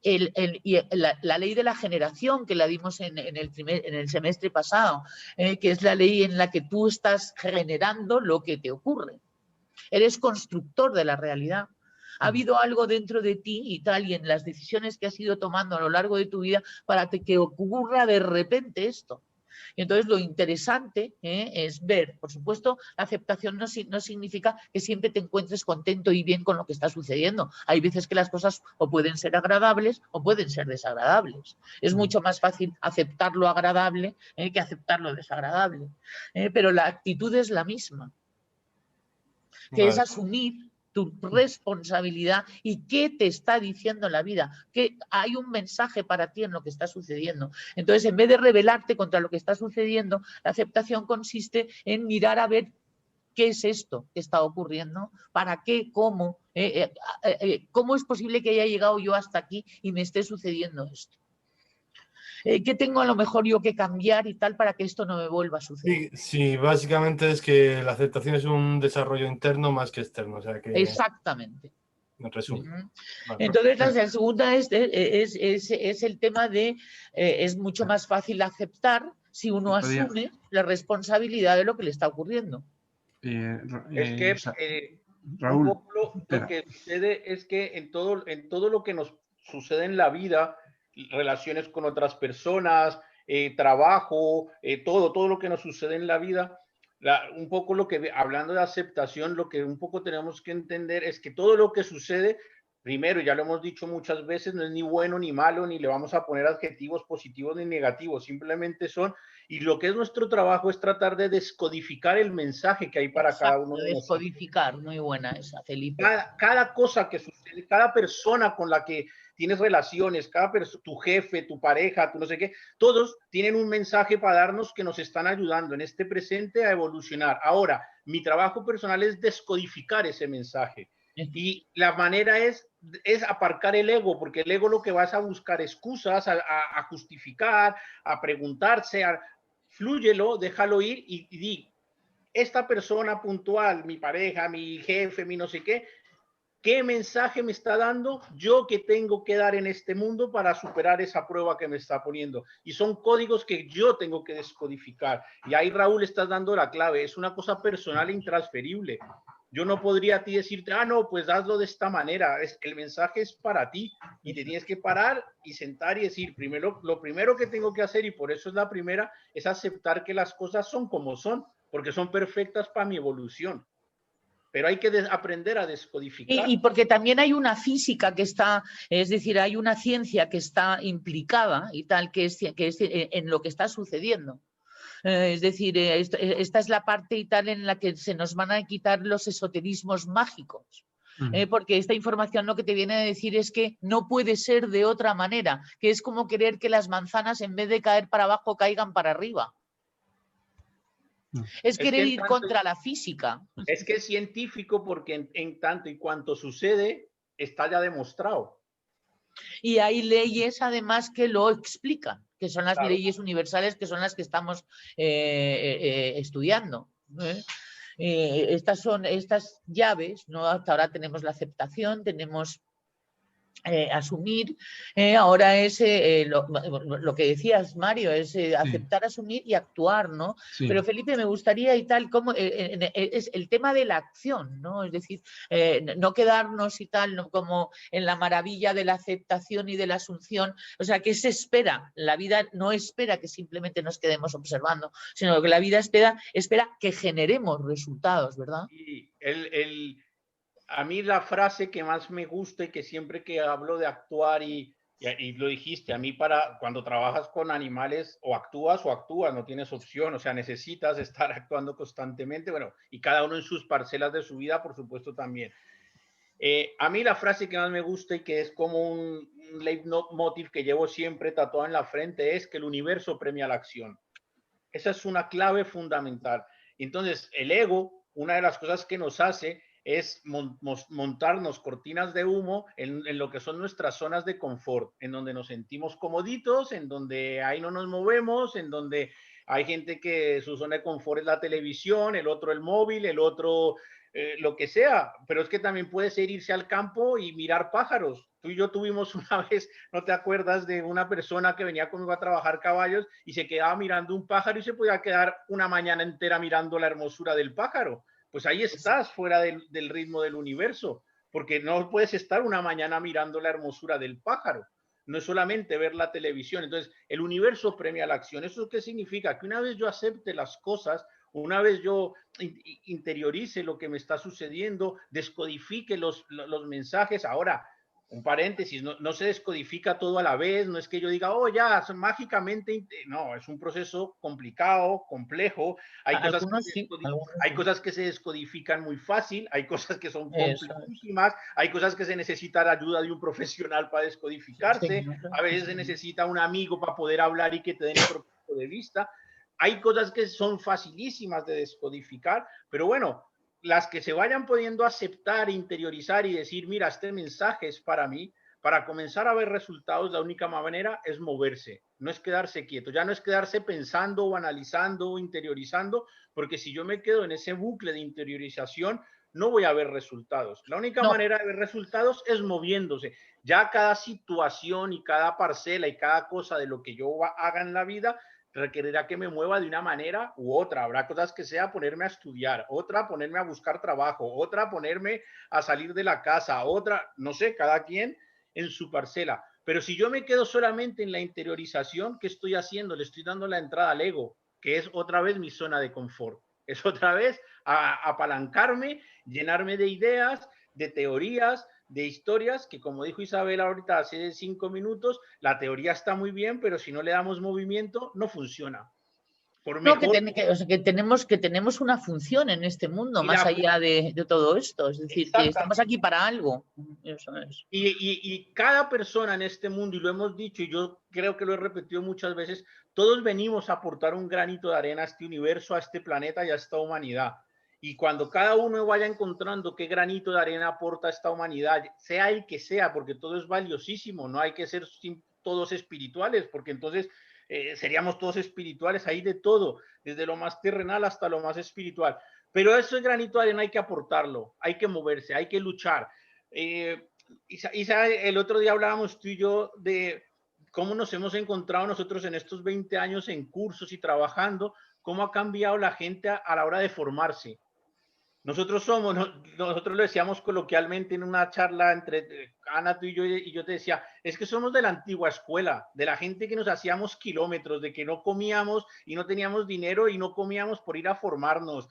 La ley de la generación que la dimos en el semestre pasado, que es la ley en la que tú estás generando lo que te ocurre. Eres constructor de la realidad. Ha habido algo dentro de ti y tal, y en las decisiones que has ido tomando a lo largo de tu vida para que ocurra de repente esto. Y entonces lo interesante es ver, por supuesto, la aceptación no significa que siempre te encuentres contento y bien con lo que está sucediendo. Hay veces que las cosas o pueden ser agradables o pueden ser desagradables. Es mucho más fácil aceptar lo agradable que aceptar lo desagradable. Pero la actitud es la misma, que es asumir tu responsabilidad y qué te está diciendo la vida, que hay un mensaje para ti en lo que está sucediendo. Entonces, en vez de rebelarte contra lo que está sucediendo, la aceptación consiste en mirar a ver qué es esto que está ocurriendo, para qué, cómo es posible que haya llegado yo hasta aquí y me esté sucediendo esto. ¿Qué tengo a lo mejor yo que cambiar y tal para que esto no me vuelva a suceder? Sí, básicamente es que la aceptación es un desarrollo interno más que externo. O sea que, exactamente. En resumen. Vale. Entonces, la segunda es el tema de es mucho más fácil aceptar si uno asume la responsabilidad de lo que le está ocurriendo. Es que Raúl, un poco lo que sucede es que en todo lo que nos sucede en la vida, relaciones con otras personas, trabajo, todo lo que nos sucede en la vida, un poco lo que, hablando de aceptación, lo que un poco tenemos que entender es que todo lo que sucede, primero, ya lo hemos dicho muchas veces, no es ni bueno ni malo, ni le vamos a poner adjetivos positivos ni negativos, simplemente son, y lo que es nuestro trabajo es tratar de descodificar el mensaje que hay para cada uno de nosotros. Descodificar, muy buena esa, Felipe. Cada cosa que sucede, cada persona con la que tienes relaciones, tu jefe, tu pareja, tu no sé qué, todos tienen un mensaje para darnos que nos están ayudando en este presente a evolucionar. Ahora, mi trabajo personal es descodificar ese mensaje. Y la manera es aparcar el ego, porque el ego lo que va es a buscar excusas, a justificar, a preguntarse, flúyelo, déjalo ir y di, esta persona puntual, mi pareja, mi jefe, mi no sé qué mensaje me está dando yo que tengo que dar en este mundo para superar esa prueba que me está poniendo. Y son códigos que yo tengo que descodificar. Y ahí, Raúl, estás dando la clave. Es una cosa personal e intransferible. Yo no podría a ti decirte, no, pues hazlo de esta manera. El mensaje es para ti y te tienes que parar y sentar y decir, lo primero que tengo que hacer, y por eso es la primera, es aceptar que las cosas son como son, porque son perfectas para mi evolución. Pero hay que aprender a descodificar. Y porque también hay una física que está, es decir, hay una ciencia que está implicada y tal, que es en lo que está sucediendo. Es decir, esta es la parte y tal en la que se nos van a quitar los esoterismos mágicos. Porque esta información lo que te viene a decir es que no puede ser de otra manera, que es como querer que las manzanas en vez de caer para abajo caigan para arriba. Es querer ir contra la física. Es que es científico porque en tanto y cuanto sucede, está ya demostrado. Y hay leyes además que lo explican, que son las leyes universales, que son las que estamos estudiando. Estas son estas llaves, ¿no? Hasta ahora tenemos la aceptación, tenemos asumir, ahora es lo que decías, Mario, es aceptar, asumir y actuar, ¿no? Sí. Pero Felipe, me gustaría y tal, como es el tema de la acción, ¿no? Es decir, no quedarnos y tal, ¿no? Como en la maravilla de la aceptación y de la asunción, o sea, ¿qué se espera? La vida no espera que simplemente nos quedemos observando, sino que la vida espera que generemos resultados, ¿verdad? Y a mí la frase que más me gusta y que siempre que hablo de actuar y lo dijiste, a mí cuando trabajas con animales o actúas, no tienes opción, o sea, necesitas estar actuando constantemente, bueno, y cada uno en sus parcelas de su vida, por supuesto, también. A mí la frase que más me gusta y que es como un leitmotiv que llevo siempre tatuado en la frente es que el universo premia la acción. Esa es una clave fundamental. Entonces, el ego, una de las cosas que nos hace es montarnos cortinas de humo en lo que son nuestras zonas de confort, en donde nos sentimos comoditos, en donde ahí no nos movemos, en donde hay gente que su zona de confort es la televisión, el otro el móvil, el otro lo que sea, pero es que también puede ser irse al campo y mirar pájaros. Tú y yo tuvimos una vez, ¿no te acuerdas de una persona que venía conmigo a trabajar caballos y se quedaba mirando un pájaro y se podía quedar una mañana entera mirando la hermosura del pájaro? Pues ahí estás, fuera del ritmo del universo, porque no puedes estar una mañana mirando la hermosura del pájaro. No es solamente ver la televisión. Entonces, el universo premia la acción. ¿Eso qué significa? Que una vez yo acepte las cosas, una vez yo interiorice lo que me está sucediendo, descodifique los mensajes. Ahora, un paréntesis, no se descodifica todo a la vez, no es que yo diga, oh, ya, mágicamente, no, es un proceso complicado, complejo, hay cosas que se descodifican muy fácil, hay cosas que son complejísimas, hay cosas que se necesita la ayuda de un profesional para descodificarse, a veces se necesita un amigo para poder hablar y que te den otro punto de vista. Hay cosas que son facilísimas de descodificar, pero bueno, las que se vayan pudiendo aceptar, interiorizar y decir, mira, este mensaje es para mí, para comenzar a ver resultados, la única manera es moverse, no es quedarse quieto, ya no es quedarse pensando o analizando o interiorizando, porque si yo me quedo en ese bucle de interiorización, no voy a ver resultados. La única manera de ver resultados es moviéndose. Ya cada situación y cada parcela y cada cosa de lo que yo haga en la vida requerirá que me mueva de una manera u otra. Habrá cosas que sea ponerme a estudiar, otra ponerme a buscar trabajo, otra ponerme a salir de la casa, otra, no sé, cada quien en su parcela. Pero si yo me quedo solamente en la interiorización, ¿qué estoy haciendo? Le estoy dando la entrada al ego, que es otra vez mi zona de confort. Es otra vez apalancarme, llenarme de ideas, de teorías, de historias que, como dijo Isabel ahorita hace 5 minutos, la teoría está muy bien, pero si no le damos movimiento, no funciona. Por mejor... o sea, que tenemos una función en este mundo, más allá de todo esto. Es decir, que estamos aquí para algo. Eso es. Y cada persona en este mundo, y lo hemos dicho, y yo creo que lo he repetido muchas veces, todos venimos a aportar un granito de arena a este universo, a este planeta y a esta humanidad. Y cuando cada uno vaya encontrando qué granito de arena aporta a esta humanidad, sea el que sea, porque todo es valiosísimo, no hay que ser todos espirituales, porque entonces seríamos todos espirituales, hay de todo, desde lo más terrenal hasta lo más espiritual. Pero ese granito de arena hay que aportarlo, hay que moverse, hay que luchar. Isa, el otro día hablábamos tú y yo de cómo nos hemos encontrado nosotros en estos 20 años en cursos y trabajando, cómo ha cambiado la gente a la hora de formarse. Nosotros lo decíamos coloquialmente en una charla entre Ana, tú y yo te decía, es que somos de la antigua escuela, de la gente que nos hacíamos kilómetros, de que no comíamos y no teníamos dinero y no comíamos por ir a formarnos,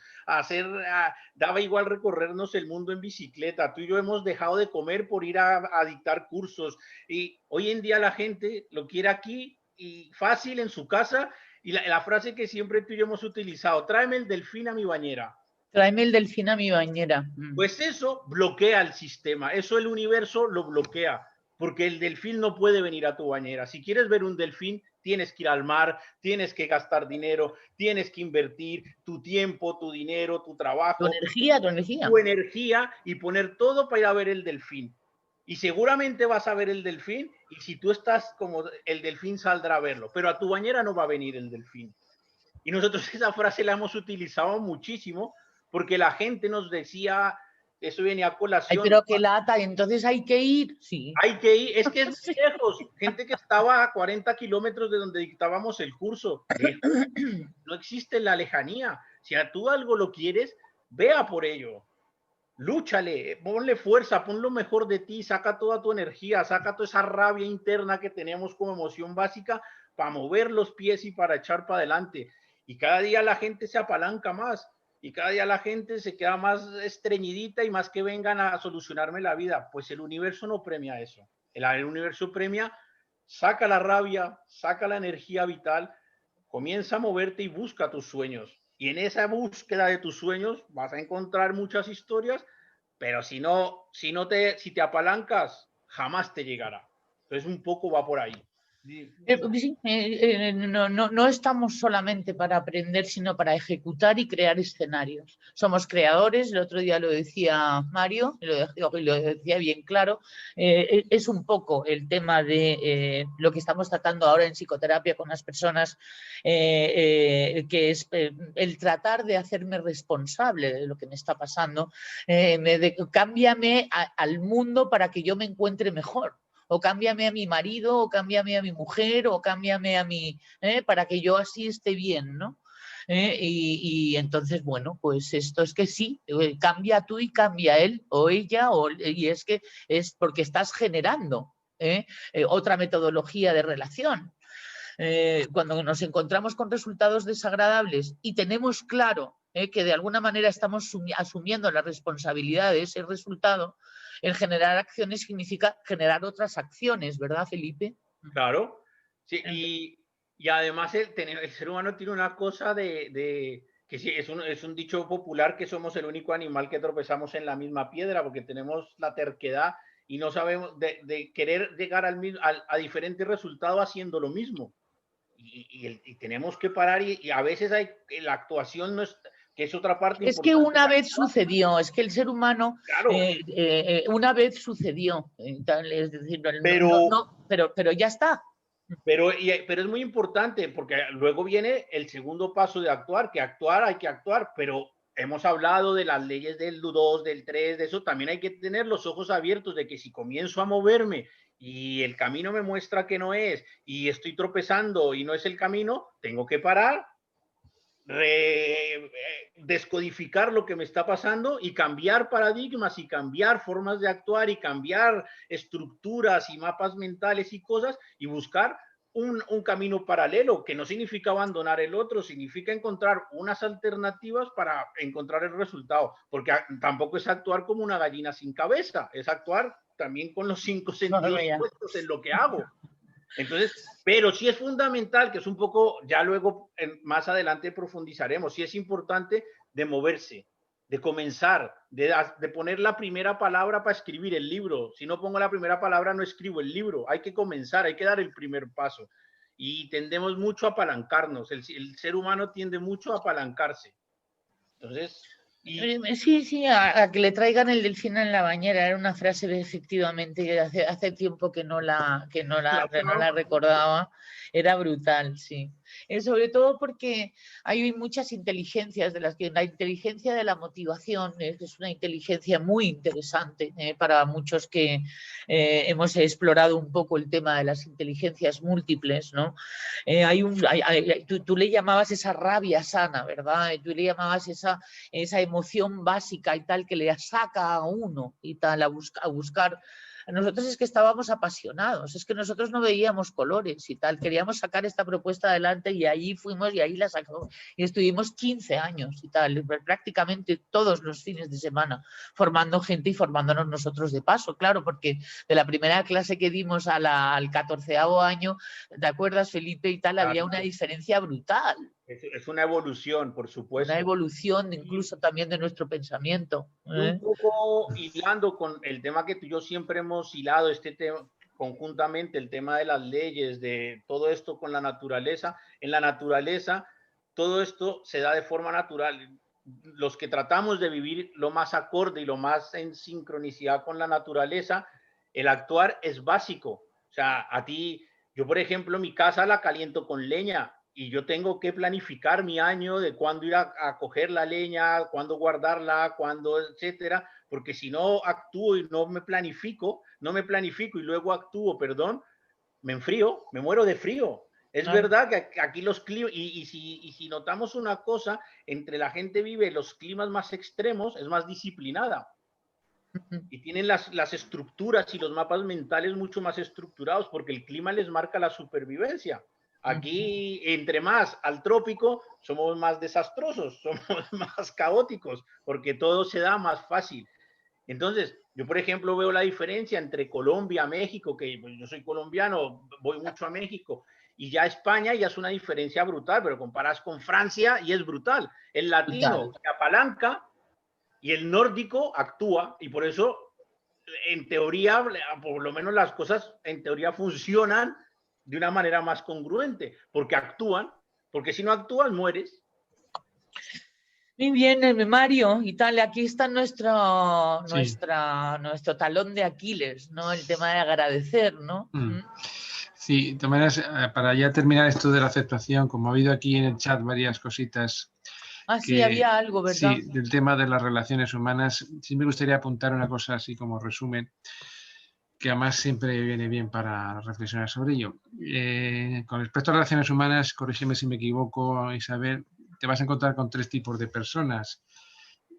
daba igual recorrernos el mundo en bicicleta. Tú y yo hemos dejado de comer por ir a dictar cursos y hoy en día la gente lo quiere aquí y fácil en su casa y la frase que siempre tú y yo hemos utilizado, tráeme el delfín a mi bañera. Tráeme el delfín a mi bañera. Pues eso bloquea el sistema, eso el universo lo bloquea, porque el delfín no puede venir a tu bañera. Si quieres ver un delfín, tienes que ir al mar, tienes que gastar dinero, tienes que invertir tu tiempo, tu dinero, tu trabajo, tu energía y poner todo para ir a ver el delfín. Y seguramente vas a ver el delfín y si tú estás como el delfín saldrá a verlo, pero a tu bañera no va a venir el delfín. Y nosotros esa frase la hemos utilizado muchísimo porque la gente nos decía, eso viene a Ay, colación. pero qué lata, entonces hay que ir, sí. Hay que ir, es que es Sí. muy lejos. Gente que estaba a 40 kilómetros de donde dictábamos el curso. No existe la lejanía. Si a tú algo lo quieres, vea por ello. Lúchale, ponle fuerza, pon lo mejor de ti, saca toda tu energía, saca toda esa rabia interna que tenemos como emoción básica para mover los pies y para echar para adelante. Y cada día la gente se apalanca más y cada día la gente se queda más estreñidita y más que vengan a solucionarme la vida. Pues el universo no premia eso. El universo premia, saca la rabia, saca la energía vital, comienza a moverte y busca tus sueños. Y en esa búsqueda de tus sueños vas a encontrar muchas historias, pero si te apalancas, jamás te llegará. Entonces un poco va por ahí. Sí, no estamos solamente para aprender, sino para ejecutar y crear escenarios. Somos creadores, el otro día lo decía Mario, lo decía bien claro, es un poco el tema de lo que estamos tratando ahora en psicoterapia con las personas, que es el tratar de hacerme responsable de lo que me está pasando, cámbiame al mundo para que yo me encuentre mejor. O cámbiame a mi marido, o cámbiame a mi mujer, o cámbiame a mi... para que yo así esté bien, ¿no? Y entonces, bueno, pues esto es que sí, cambia tú y cambia él, o ella, y es que es porque estás generando otra metodología de relación. Cuando nos encontramos con resultados desagradables y tenemos claro que de alguna manera estamos asumiendo la responsabilidad de ese resultado, el generar acciones significa generar otras acciones, ¿verdad, Felipe? Claro, sí, y además el ser humano tiene una cosa que sí, es un dicho popular que somos el único animal que tropezamos en la misma piedra, porque tenemos la terquedad y no sabemos de querer llegar a diferentes resultados haciendo lo mismo. Y tenemos que parar y a veces la actuación no es, que es otra parte es importante. Que una vez sucedió, es que el ser humano claro. una vez sucedió, es decir, pero ya está. Pero es muy importante porque luego viene el segundo paso de actuar, que hay que actuar, pero hemos hablado de las leyes del 2, del 3, de eso también hay que tener los ojos abiertos de que si comienzo a moverme y el camino me muestra que no es y estoy tropezando y no es el camino, tengo que parar, descodificar lo que me está pasando y cambiar paradigmas y cambiar formas de actuar y cambiar estructuras y mapas mentales y cosas y buscar un camino paralelo, que no significa abandonar el otro, significa encontrar unas alternativas para encontrar el resultado, porque tampoco es actuar como una gallina sin cabeza, es actuar también con los 5 sentidos puestos en lo que hago. Entonces, pero sí es fundamental, que es un poco, ya luego más adelante profundizaremos, sí es importante de moverse, de comenzar, de poner la primera palabra para escribir el libro. Si no pongo la primera palabra, no escribo el libro. Hay que comenzar, hay que dar el primer paso. Y tendemos mucho a apalancarnos. El ser humano tiende mucho a apalancarse. Entonces... Sí, a que le traigan el delfín en la bañera, era una frase efectivamente que hace tiempo que no la recordaba, era brutal, sí. Sobre todo porque hay muchas inteligencias, de las que la inteligencia de la motivación es una inteligencia muy interesante para muchos que hemos explorado un poco el tema de las inteligencias múltiples, ¿no? Tú le llamabas esa rabia sana, ¿verdad? Tú le llamabas esa emoción básica y tal que le saca a uno y tal a buscar. Nosotros es que estábamos apasionados, es que nosotros no veíamos colores y tal, queríamos sacar esta propuesta adelante y ahí fuimos y ahí la sacamos y estuvimos 15 años y tal, prácticamente todos los fines de semana formando gente y formándonos nosotros de paso, claro, porque de la primera clase que dimos al 14º año, ¿te acuerdas, Felipe? Y tal, claro, había una diferencia brutal. Es una evolución, por supuesto. Una evolución incluso también de nuestro pensamiento. Un poco hilando con el tema que tú y yo siempre hemos hilado, este tema conjuntamente, el tema de las leyes, de todo esto con la naturaleza. En la naturaleza, todo esto se da de forma natural. Los que tratamos de vivir lo más acorde y lo más en sincronicidad con la naturaleza, el actuar es básico. O sea, yo por ejemplo, mi casa la caliento con leña y yo tengo que planificar mi año de cuándo ir a coger la leña, cuándo guardarla, cuándo, etcétera, porque si no actúo y no me planifico y luego actúo, perdón, me enfrío, me muero de frío. Es verdad que aquí los climas, y si notamos una cosa, entre la gente vive los climas más extremos, es más disciplinada. Y tienen las estructuras y los mapas mentales mucho más estructurados, porque el clima les marca la supervivencia. Aquí, entre más al trópico, somos más desastrosos, somos más caóticos, porque todo se da más fácil. Entonces, yo, por ejemplo, veo la diferencia entre Colombia, México, que pues, yo soy colombiano, voy mucho a México, y ya España ya es una diferencia brutal, pero comparas con Francia y es brutal. El latino se apalanca y el nórdico actúa, y por eso, en teoría, por lo menos las cosas en teoría funcionan de una manera más congruente, porque actúan, porque si no actúas, mueres. Muy bien, Mario, y tal, aquí está nuestro talón de Aquiles, ¿no? El tema de agradecer, ¿no? Sí, de todas maneras, para ya terminar esto de la aceptación, como ha habido aquí en el chat varias cositas. Sí, había algo, ¿verdad? Sí, del tema de las relaciones humanas, sí me gustaría apuntar una cosa así como resumen, que además siempre viene bien para reflexionar sobre ello. Con respecto a relaciones humanas, corrígeme si me equivoco, Isabel, te vas a encontrar con 3 tipos de personas.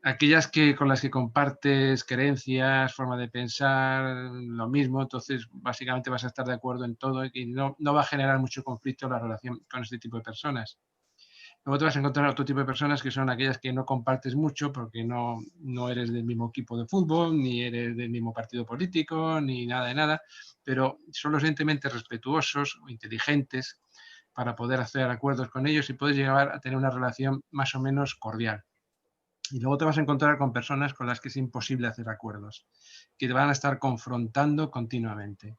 Aquellas con las que compartes creencias, forma de pensar, lo mismo, entonces básicamente vas a estar de acuerdo en todo y no va a generar mucho conflicto la relación con este tipo de personas. Luego te vas a encontrar otro tipo de personas que son aquellas que no compartes mucho porque no eres del mismo equipo de fútbol, ni eres del mismo partido político, ni nada de nada, pero son lo suficientemente respetuosos o inteligentes para poder hacer acuerdos con ellos y puedes llegar a tener una relación más o menos cordial. Y luego te vas a encontrar con personas con las que es imposible hacer acuerdos, que te van a estar confrontando continuamente.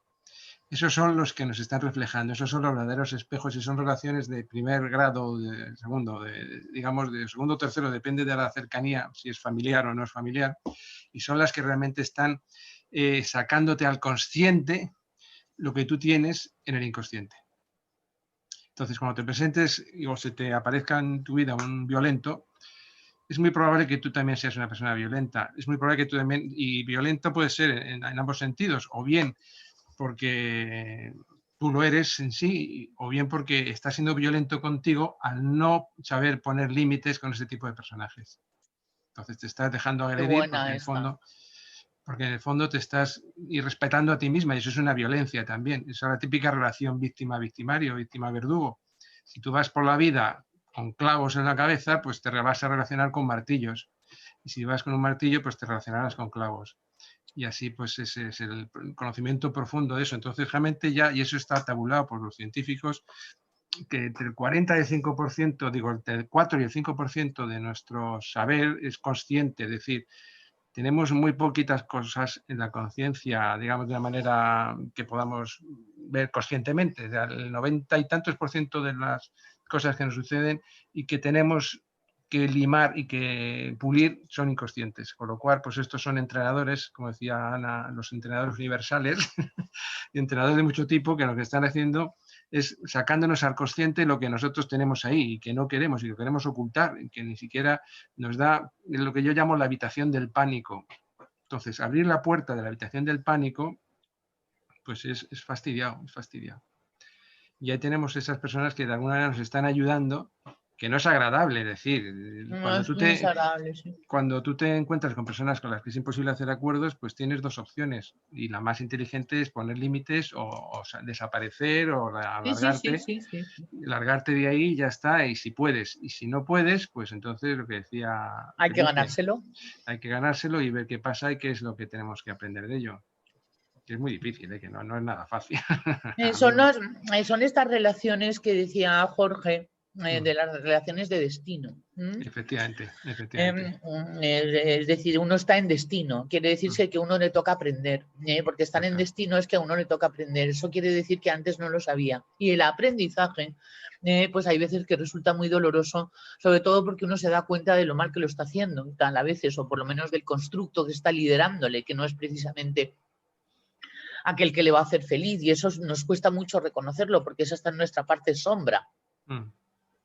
Esos son los que nos están reflejando, esos son los verdaderos espejos y son relaciones de primer grado, de segundo, digamos de segundo o tercero, depende de la cercanía, si es familiar o no es familiar, y son las que realmente están sacándote al consciente lo que tú tienes en el inconsciente. Entonces, cuando te presentes o se te aparezca en tu vida un violento, es muy probable que tú también seas una persona violenta. Es muy probable que tú también, y violento puede ser en ambos sentidos, o bien porque tú lo eres en sí, o bien porque estás siendo violento contigo al no saber poner límites con ese tipo de personajes. Entonces te estás dejando agredir porque en el fondo te estás irrespetando a ti misma y eso es una violencia también. Esa es la típica relación víctima-victimario, víctima-verdugo. Si tú vas por la vida con clavos en la cabeza, pues te vas a relacionar con martillos. Y si vas con un martillo, pues te relacionarás con clavos. Y así, pues ese es el conocimiento profundo de eso. Entonces, realmente ya, y eso está tabulado por los científicos, que entre el 40 y el 5%, digo, entre el 4 y el 5% de nuestro saber es consciente, es decir, tenemos muy poquitas cosas en la conciencia, digamos, de una manera que podamos ver conscientemente. El 90 y tantos % de las cosas que nos suceden y que tenemos que limar y que pulir son inconscientes. Con lo cual, pues estos son entrenadores, como decía Ana, los entrenadores universales, y entrenadores de mucho tipo que lo que están haciendo es sacándonos al consciente lo que nosotros tenemos ahí y que no queremos y que queremos ocultar, y que ni siquiera nos da lo que yo llamo la habitación del pánico. Entonces, abrir la puerta de la habitación del pánico, pues es fastidiado, es fastidiado. Y ahí tenemos esas personas que de alguna manera nos están ayudando, que no es agradable, es decir, cuando tú te encuentras con personas con las que es imposible hacer acuerdos, pues tienes 2 opciones y la más inteligente es poner límites o desaparecer o largarte de ahí y ya está, y si puedes, y si no puedes, pues entonces lo que decía hay que ganárselo. Hay que ganárselo y ver qué pasa y qué es lo que tenemos que aprender de ello. Que es muy difícil, que no es nada fácil. Son estas relaciones que decía Jorge, de las relaciones de destino. Efectivamente. Es decir, uno está en destino, quiere decirse que a uno le toca aprender, porque estar en destino es que a uno le toca aprender, eso quiere decir que antes no lo sabía. Y el aprendizaje, pues hay veces que resulta muy doloroso, sobre todo porque uno se da cuenta de lo mal que lo está haciendo, tal a veces, o por lo menos del constructo que está liderándole, que no es precisamente aquel que le va a hacer feliz, y eso nos cuesta mucho reconocerlo porque esa está en nuestra parte sombra.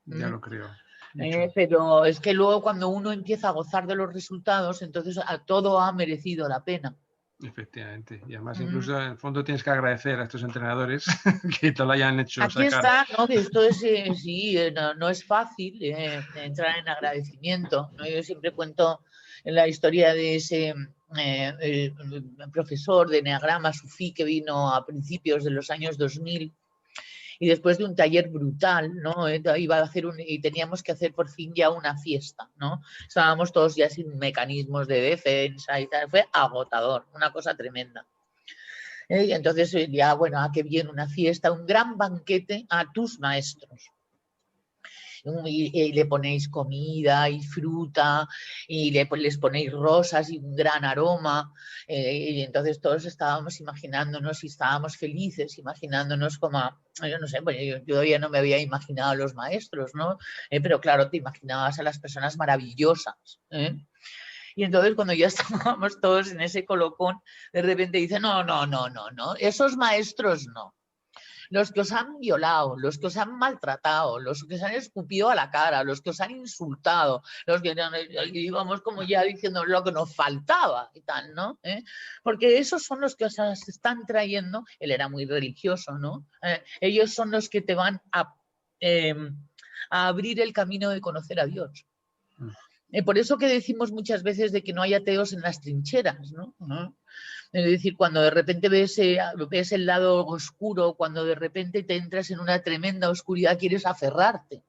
Ya lo creo. Mucho. Pero es que luego cuando uno empieza a gozar de los resultados, entonces a todo ha merecido la pena. Efectivamente. Y además incluso en el fondo tienes que agradecer a estos entrenadores que te lo hayan hecho Aquí sacar. está, ¿no? Que esto es, sí, no es fácil entrar en agradecimiento, ¿no? Yo siempre cuento la historia de ese profesor de Enneagrama sufí que vino a principios de los años 2000 y después de un taller brutal, ¿no? Iba a hacer y teníamos que hacer por fin ya una fiesta, ¿no? Estábamos todos ya sin mecanismos de defensa y tal, fue agotador, una cosa tremenda. Y entonces ya, bueno, qué bien, una fiesta, un gran banquete a tus maestros. Y le ponéis comida y fruta y les ponéis rosas y un gran aroma. Y entonces todos estábamos imaginándonos y estábamos felices, imaginándonos como, yo no sé, bueno, yo todavía no me había imaginado a los maestros, ¿no? Pero claro, te imaginabas a las personas maravillosas, ¿eh? Y entonces cuando ya estábamos todos en ese colocón, de repente dice, no, esos maestros no. Los que os han violado, los que os han maltratado, los que os han escupido a la cara, los que os han insultado, los que íbamos como ya diciendo lo que nos faltaba y tal, ¿no? Porque esos son los que os están trayendo, él era muy religioso, ¿no? Ellos son los que te van a abrir el camino de conocer a Dios. Por eso que decimos muchas veces de que no hay ateos en las trincheras, ¿no? Es decir, cuando de repente ves el lado oscuro, cuando de repente te entras en una tremenda oscuridad, quieres aferrarte.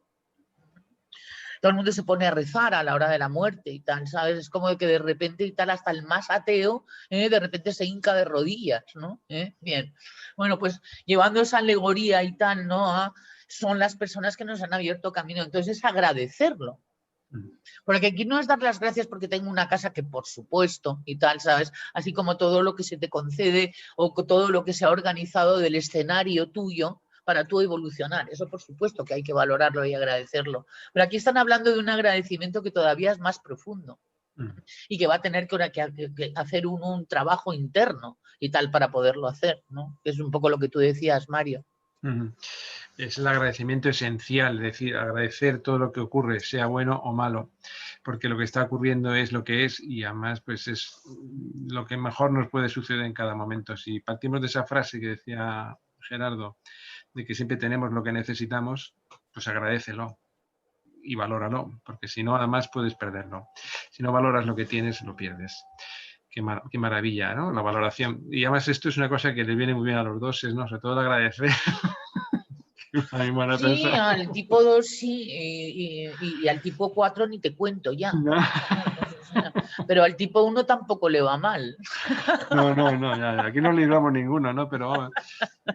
Todo el mundo se pone a rezar a la hora de la muerte y tal, ¿sabes? Es como que de repente y tal, hasta el más ateo, de repente se hinca de rodillas, ¿no? Bien. Bueno, pues llevando esa alegoría y tal, ¿no? Son las personas que nos han abierto camino. Entonces, agradecerlo. Porque aquí no es dar las gracias porque tengo una casa que por supuesto y tal, ¿sabes? Así como todo lo que se te concede o todo lo que se ha organizado del escenario tuyo para tú evolucionar. Eso por supuesto que hay que valorarlo y agradecerlo. Pero aquí están hablando de un agradecimiento que todavía es más profundo y que va a tener que hacer un trabajo interno y tal para poderlo hacer, ¿no? Que es un poco lo que tú decías, Mario. Es el agradecimiento esencial, es decir, agradecer todo lo que ocurre, sea bueno o malo, porque lo que está ocurriendo es lo que es y además pues es lo que mejor nos puede suceder en cada momento. Si partimos de esa frase que decía Gerardo, de que siempre tenemos lo que necesitamos, pues agradécelo y valóralo, porque si no, además puedes perderlo. Si no valoras lo que tienes, lo pierdes. Qué maravilla, ¿no? La valoración. Y además esto es una cosa que le viene muy bien a los dos, ¿no? Sobre todo el agradecer. Sí, al tipo 2 sí, y al tipo 4 ni te cuento ya. No. Pero al tipo 1 tampoco le va mal. No, ya, aquí no libramos ninguno, ¿no? Pero vamos,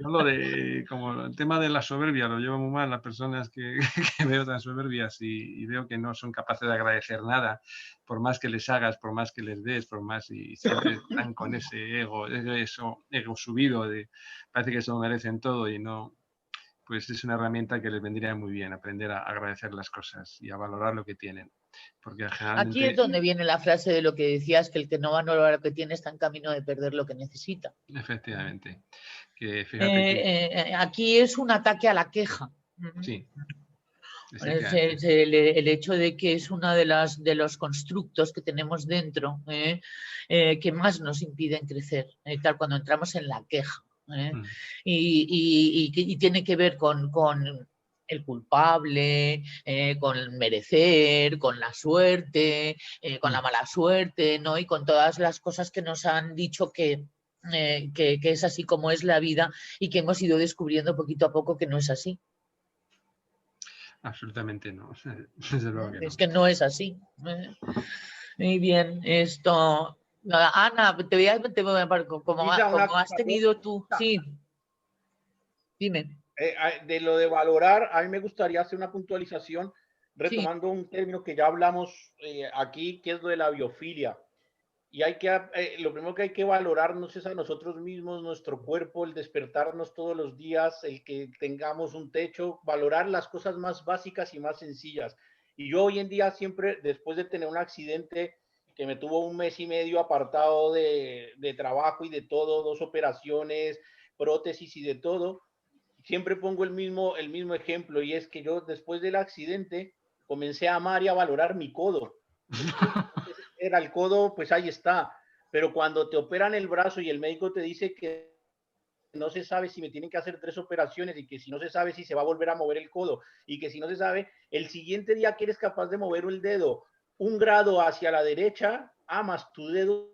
yo como el tema de la soberbia lo llevo muy mal, las personas que veo tan soberbias y veo que no son capaces de agradecer nada, por más que les hagas, por más que les des, por más y siempre están con ese ego subido, parece que se lo merecen todo y no. Pues es una herramienta que les vendría muy bien, aprender a agradecer las cosas y a valorar lo que tienen. Porque generalmente... Aquí es donde viene la frase de lo que decías, que el que no valora lo que tiene está en camino de perder lo que necesita. Efectivamente. Que fíjate aquí es un ataque a la queja. Sí. Es el hecho de que es uno de los constructos que tenemos dentro que más nos impiden crecer, tal cuando entramos en la queja. Y tiene que ver con el culpable, con el merecer, con la suerte, con la mala suerte, ¿no? Y con todas las cosas que nos han dicho que es así como es la vida y que hemos ido descubriendo poquito a poco que no es así. Absolutamente no. Desde luego que no. Es que no es así. Muy bien, esto... Ana, como has tenido tú... Sí, dime. De lo de valorar, a mí me gustaría hacer una puntualización retomando un término que ya hablamos aquí, que es lo de la biofilia. Y lo primero que hay que valorarnos es a nosotros mismos, nuestro cuerpo, el despertarnos todos los días, el que tengamos un techo, valorar las cosas más básicas y más sencillas. Y yo hoy en día siempre, después de tener un accidente que me tuvo 1 mes y medio apartado de trabajo y de todo, 2 operaciones, prótesis y de todo, siempre pongo el mismo ejemplo, y es que yo después del accidente comencé a amar y a valorar mi codo. Era el codo, pues ahí está. Pero cuando te operan el brazo y el médico te dice que no se sabe si me tienen que hacer 3 operaciones y que si no se sabe si se va a volver a mover el codo y que si no se sabe, el siguiente día que eres capaz de mover el dedo 1 grado hacia la derecha, amas tu dedo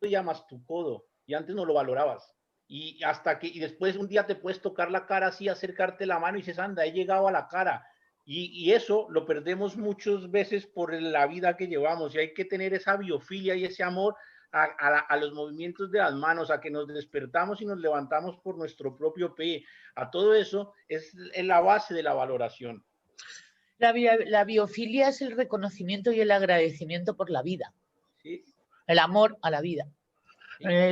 y amas tu codo. Y antes no lo valorabas. Y hasta que, y después un día te puedes tocar la cara así, acercarte la mano y dices, anda, he llegado a la cara. Y eso lo perdemos muchas veces por la vida que llevamos. Y hay que tener esa biofilia y ese amor a los movimientos de las manos, a que nos despertamos y nos levantamos por nuestro propio pie. A todo eso es la base de la valoración. La biofilia es el reconocimiento y el agradecimiento por la vida. ¿Sí? El amor a la vida.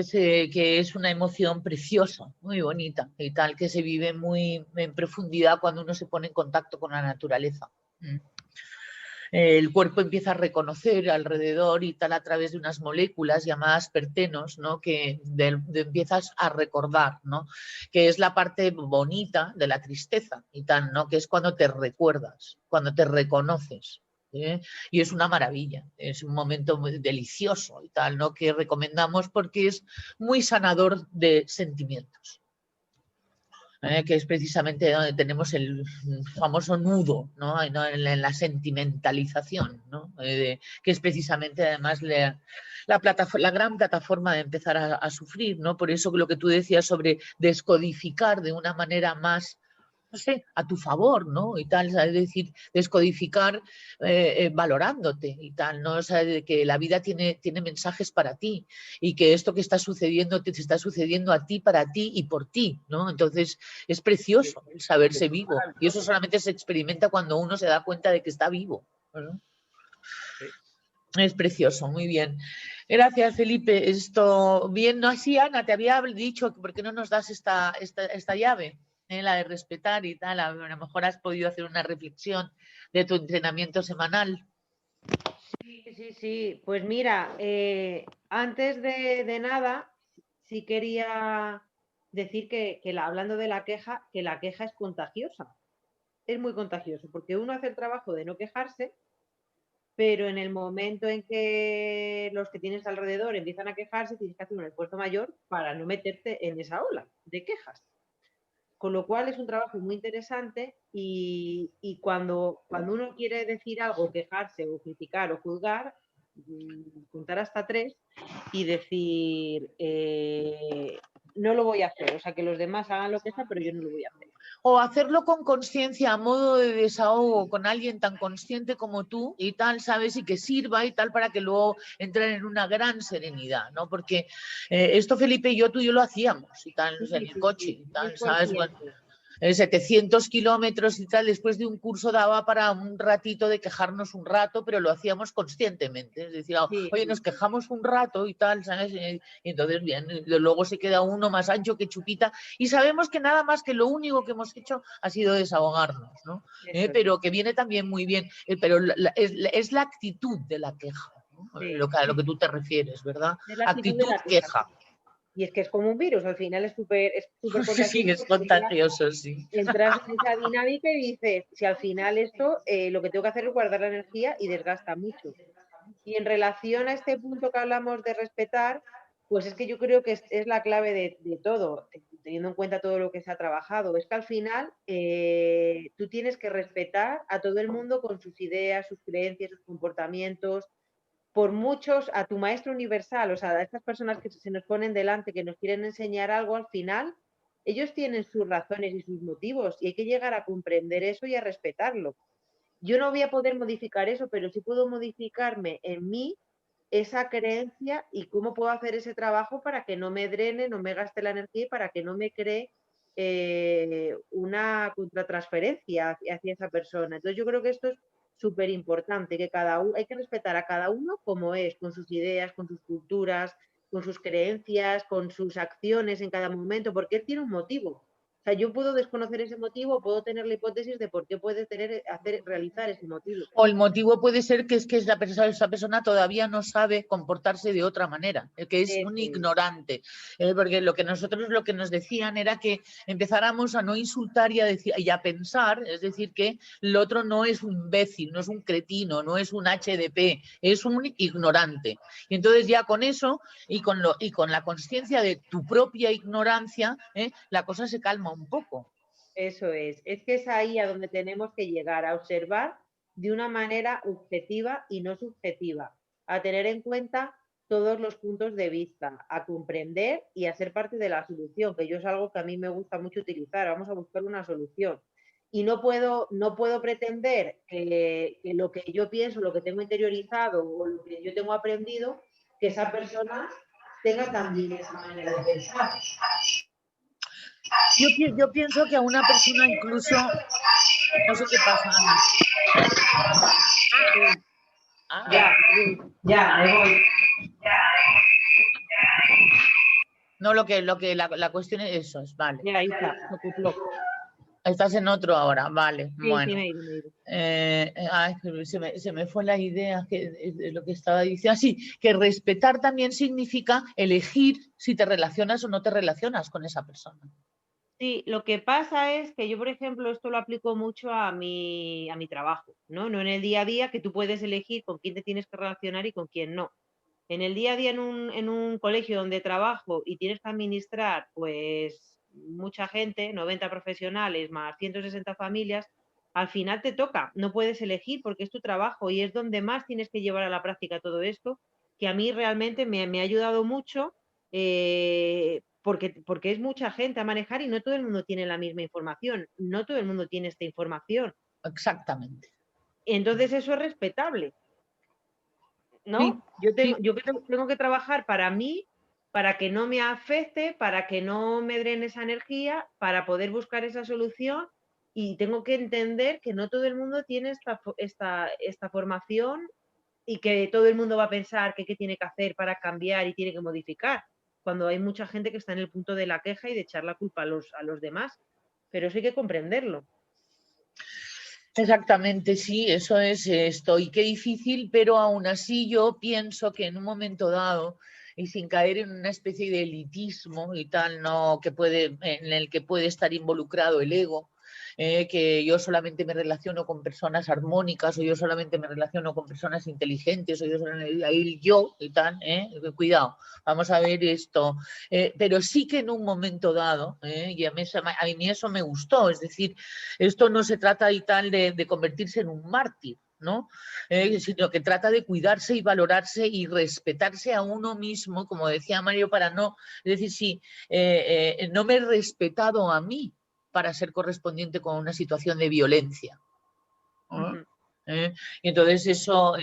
Sí. Que es una emoción preciosa, muy bonita y tal, que se vive muy en profundidad cuando uno se pone en contacto con la naturaleza. El cuerpo empieza a reconocer alrededor y tal a través de unas moléculas llamadas pertenos, ¿no? Que empiezas a recordar, ¿no? Que es la parte bonita de la tristeza y tal, ¿no? Que es cuando te recuerdas, cuando te reconoces. Y es una maravilla, es un momento muy delicioso y tal, ¿no? Que recomendamos porque es muy sanador de sentimientos. Que es precisamente donde tenemos el famoso nudo, ¿no? En la sentimentalización, ¿no? Que es precisamente además la gran plataforma de empezar a sufrir, ¿no? Por eso lo que tú decías sobre descodificar de una manera más, no sé, a tu favor, ¿no? Y tal, es decir, descodificar valorándote y tal, ¿no? O sea, de que la vida tiene mensajes para ti y que esto que está sucediendo te está sucediendo a ti, para ti y por ti, ¿no? Entonces es precioso el saberse vivo y eso solamente se experimenta cuando uno se da cuenta de que está vivo, ¿no? Es precioso, muy bien. Gracias, Felipe. Esto, bien, ¿no? Así, Ana, te había dicho, ¿por qué no nos das esta llave? La de respetar y tal, a lo mejor has podido hacer una reflexión de tu entrenamiento semanal. Sí. Pues mira, antes de nada, sí quería decir que hablando de la queja, que la queja es contagiosa. Es muy contagioso, porque uno hace el trabajo de no quejarse, pero en el momento en que los que tienes alrededor empiezan a quejarse, tienes que hacer un esfuerzo mayor para no meterte en esa ola de quejas. Con lo cual es un trabajo muy interesante y cuando uno quiere decir algo, quejarse o criticar o juzgar, contar hasta 3 y decir, no lo voy a hacer. O sea, que los demás hagan lo que sea, pero yo no lo voy a hacer. O hacerlo con conciencia, a modo de desahogo, con alguien tan consciente como tú y tal, ¿sabes? Y que sirva y tal para que luego entren en una gran serenidad, ¿no? Porque esto, Felipe y yo, tú y yo lo hacíamos y tal, Sí, en el coche y tal, ¿sabes? Bueno, 700 kilómetros y tal, después de un curso daba para un ratito de quejarnos un rato, pero lo hacíamos conscientemente. Es decir, oye, nos quejamos un rato y tal, ¿sabes? Y entonces, bien, luego se queda uno más ancho que chupita y sabemos que nada más que lo único que hemos hecho ha sido desahogarnos, ¿no? Pero que viene también muy bien, pero es la actitud de la queja, ¿no? A lo que tú te refieres, ¿verdad? Es la actitud de la queja. Y es que es como un virus, al final es súper contagioso. Sí, es contagioso, sí. Entras en esa dinámica y dices, si al final esto lo que tengo que hacer es guardar la energía y desgasta mucho. Y en relación a este punto que hablamos de respetar, pues es que yo creo que es la clave de todo, teniendo en cuenta todo lo que se ha trabajado. Es que al final tú tienes que respetar a todo el mundo con sus ideas, sus creencias, sus comportamientos, por muchos, a tu maestro universal, o sea, a estas personas que se nos ponen delante, que nos quieren enseñar algo, al final, ellos tienen sus razones y sus motivos y hay que llegar a comprender eso y a respetarlo. Yo no voy a poder modificar eso, pero sí puedo modificarme en mí esa creencia y cómo puedo hacer ese trabajo para que no me drene, no me gaste la energía y para que no me cree una contratransferencia hacia esa persona. Entonces yo creo que esto es súper importante, que hay que respetar a cada uno como es, con sus ideas, con sus culturas, con sus creencias, con sus acciones en cada momento, porque él tiene un motivo. sea, yo puedo desconocer ese motivo, puedo tener la hipótesis de por qué puede realizar ese motivo. O el motivo puede ser que esa persona todavía no sabe comportarse de otra manera, que es un ignorante. Porque lo que nos decían era que empezáramos a no insultar y a pensar, es decir, que el otro no es un imbécil, no es un cretino, no es un HDP, es un ignorante. Y entonces ya con eso y con la consciencia de tu propia ignorancia, la cosa se calma un poco. Eso es que es ahí a donde tenemos que llegar, a observar de una manera objetiva y no subjetiva, a tener en cuenta todos los puntos de vista, a comprender y a ser parte de la solución, que yo es algo que a mí me gusta mucho utilizar. Vamos a buscar una solución. Y no puedo pretender que lo que yo pienso, lo que tengo interiorizado o lo que yo tengo aprendido, que esa persona tenga también esa manera de pensar. Yo pienso que a una persona incluso, no sé qué pasa, Ana. Ya, me voy. No, la cuestión es eso, vale. Ya, ahí está, se acopló. Estás en otro ahora, vale. Sí, bueno. Sí, me he ido. Se me fue la idea de lo que estaba diciendo. Sí, que respetar también significa elegir si te relacionas o no te relacionas con esa persona. Sí, lo que pasa es que yo, por ejemplo, esto lo aplico mucho a mi trabajo, ¿no? No en el día a día, que tú puedes elegir con quién te tienes que relacionar y con quién no. En el día a día en un colegio donde trabajo y tienes que administrar pues mucha gente, 90 profesionales más 160 familias, al final te toca, no puedes elegir porque es tu trabajo y es donde más tienes que llevar a la práctica todo esto, que a mí realmente me ha ayudado mucho porque es mucha gente a manejar y no todo el mundo tiene la misma información, no todo el mundo tiene esta información. Exactamente. Entonces eso es respetable, ¿no? Sí, yo tengo que trabajar para mí, para que no me afecte, para que no me drene esa energía, para poder buscar esa solución, y tengo que entender que no todo el mundo tiene esta formación y que todo el mundo va a pensar que qué tiene que hacer para cambiar y tiene que modificar, cuando hay mucha gente que está en el punto de la queja y de echar la culpa a los demás. Pero eso hay que comprenderlo. Exactamente, sí, eso es esto. Y qué difícil, pero aún así yo pienso que en un momento dado, y sin caer en una especie de elitismo y tal, no, en el que puede estar involucrado el ego, que yo solamente me relaciono con personas armónicas, o yo solamente me relaciono con personas inteligentes, o yo y tal, cuidado, vamos a ver esto. Pero sí que en un momento dado, y a mí eso me gustó, es decir, esto no se trata y tal de convertirse en un mártir, ¿no? Sino que trata de cuidarse y valorarse y respetarse a uno mismo, como decía Mario, para no, es decir, si no me he respetado a mí para ser correspondiente con una situación de violencia. Y entonces eso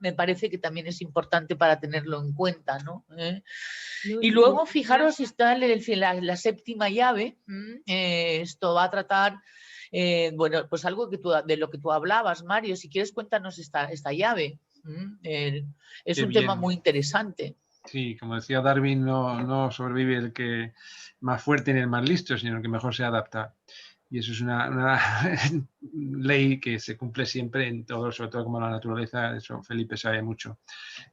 me parece que también es importante para tenerlo en cuenta, ¿no? Y luego, fijaros, está la séptima llave, esto va a tratar, bueno, pues algo de lo que tú hablabas, Mario. Si quieres, cuéntanos esta llave. Es un tema muy interesante. Sí, como decía Darwin, no sobrevive el que más fuerte ni el más listo, sino el que mejor se adapta. Y eso es una ley que se cumple siempre en todo, sobre todo como la naturaleza. Eso Felipe sabe mucho.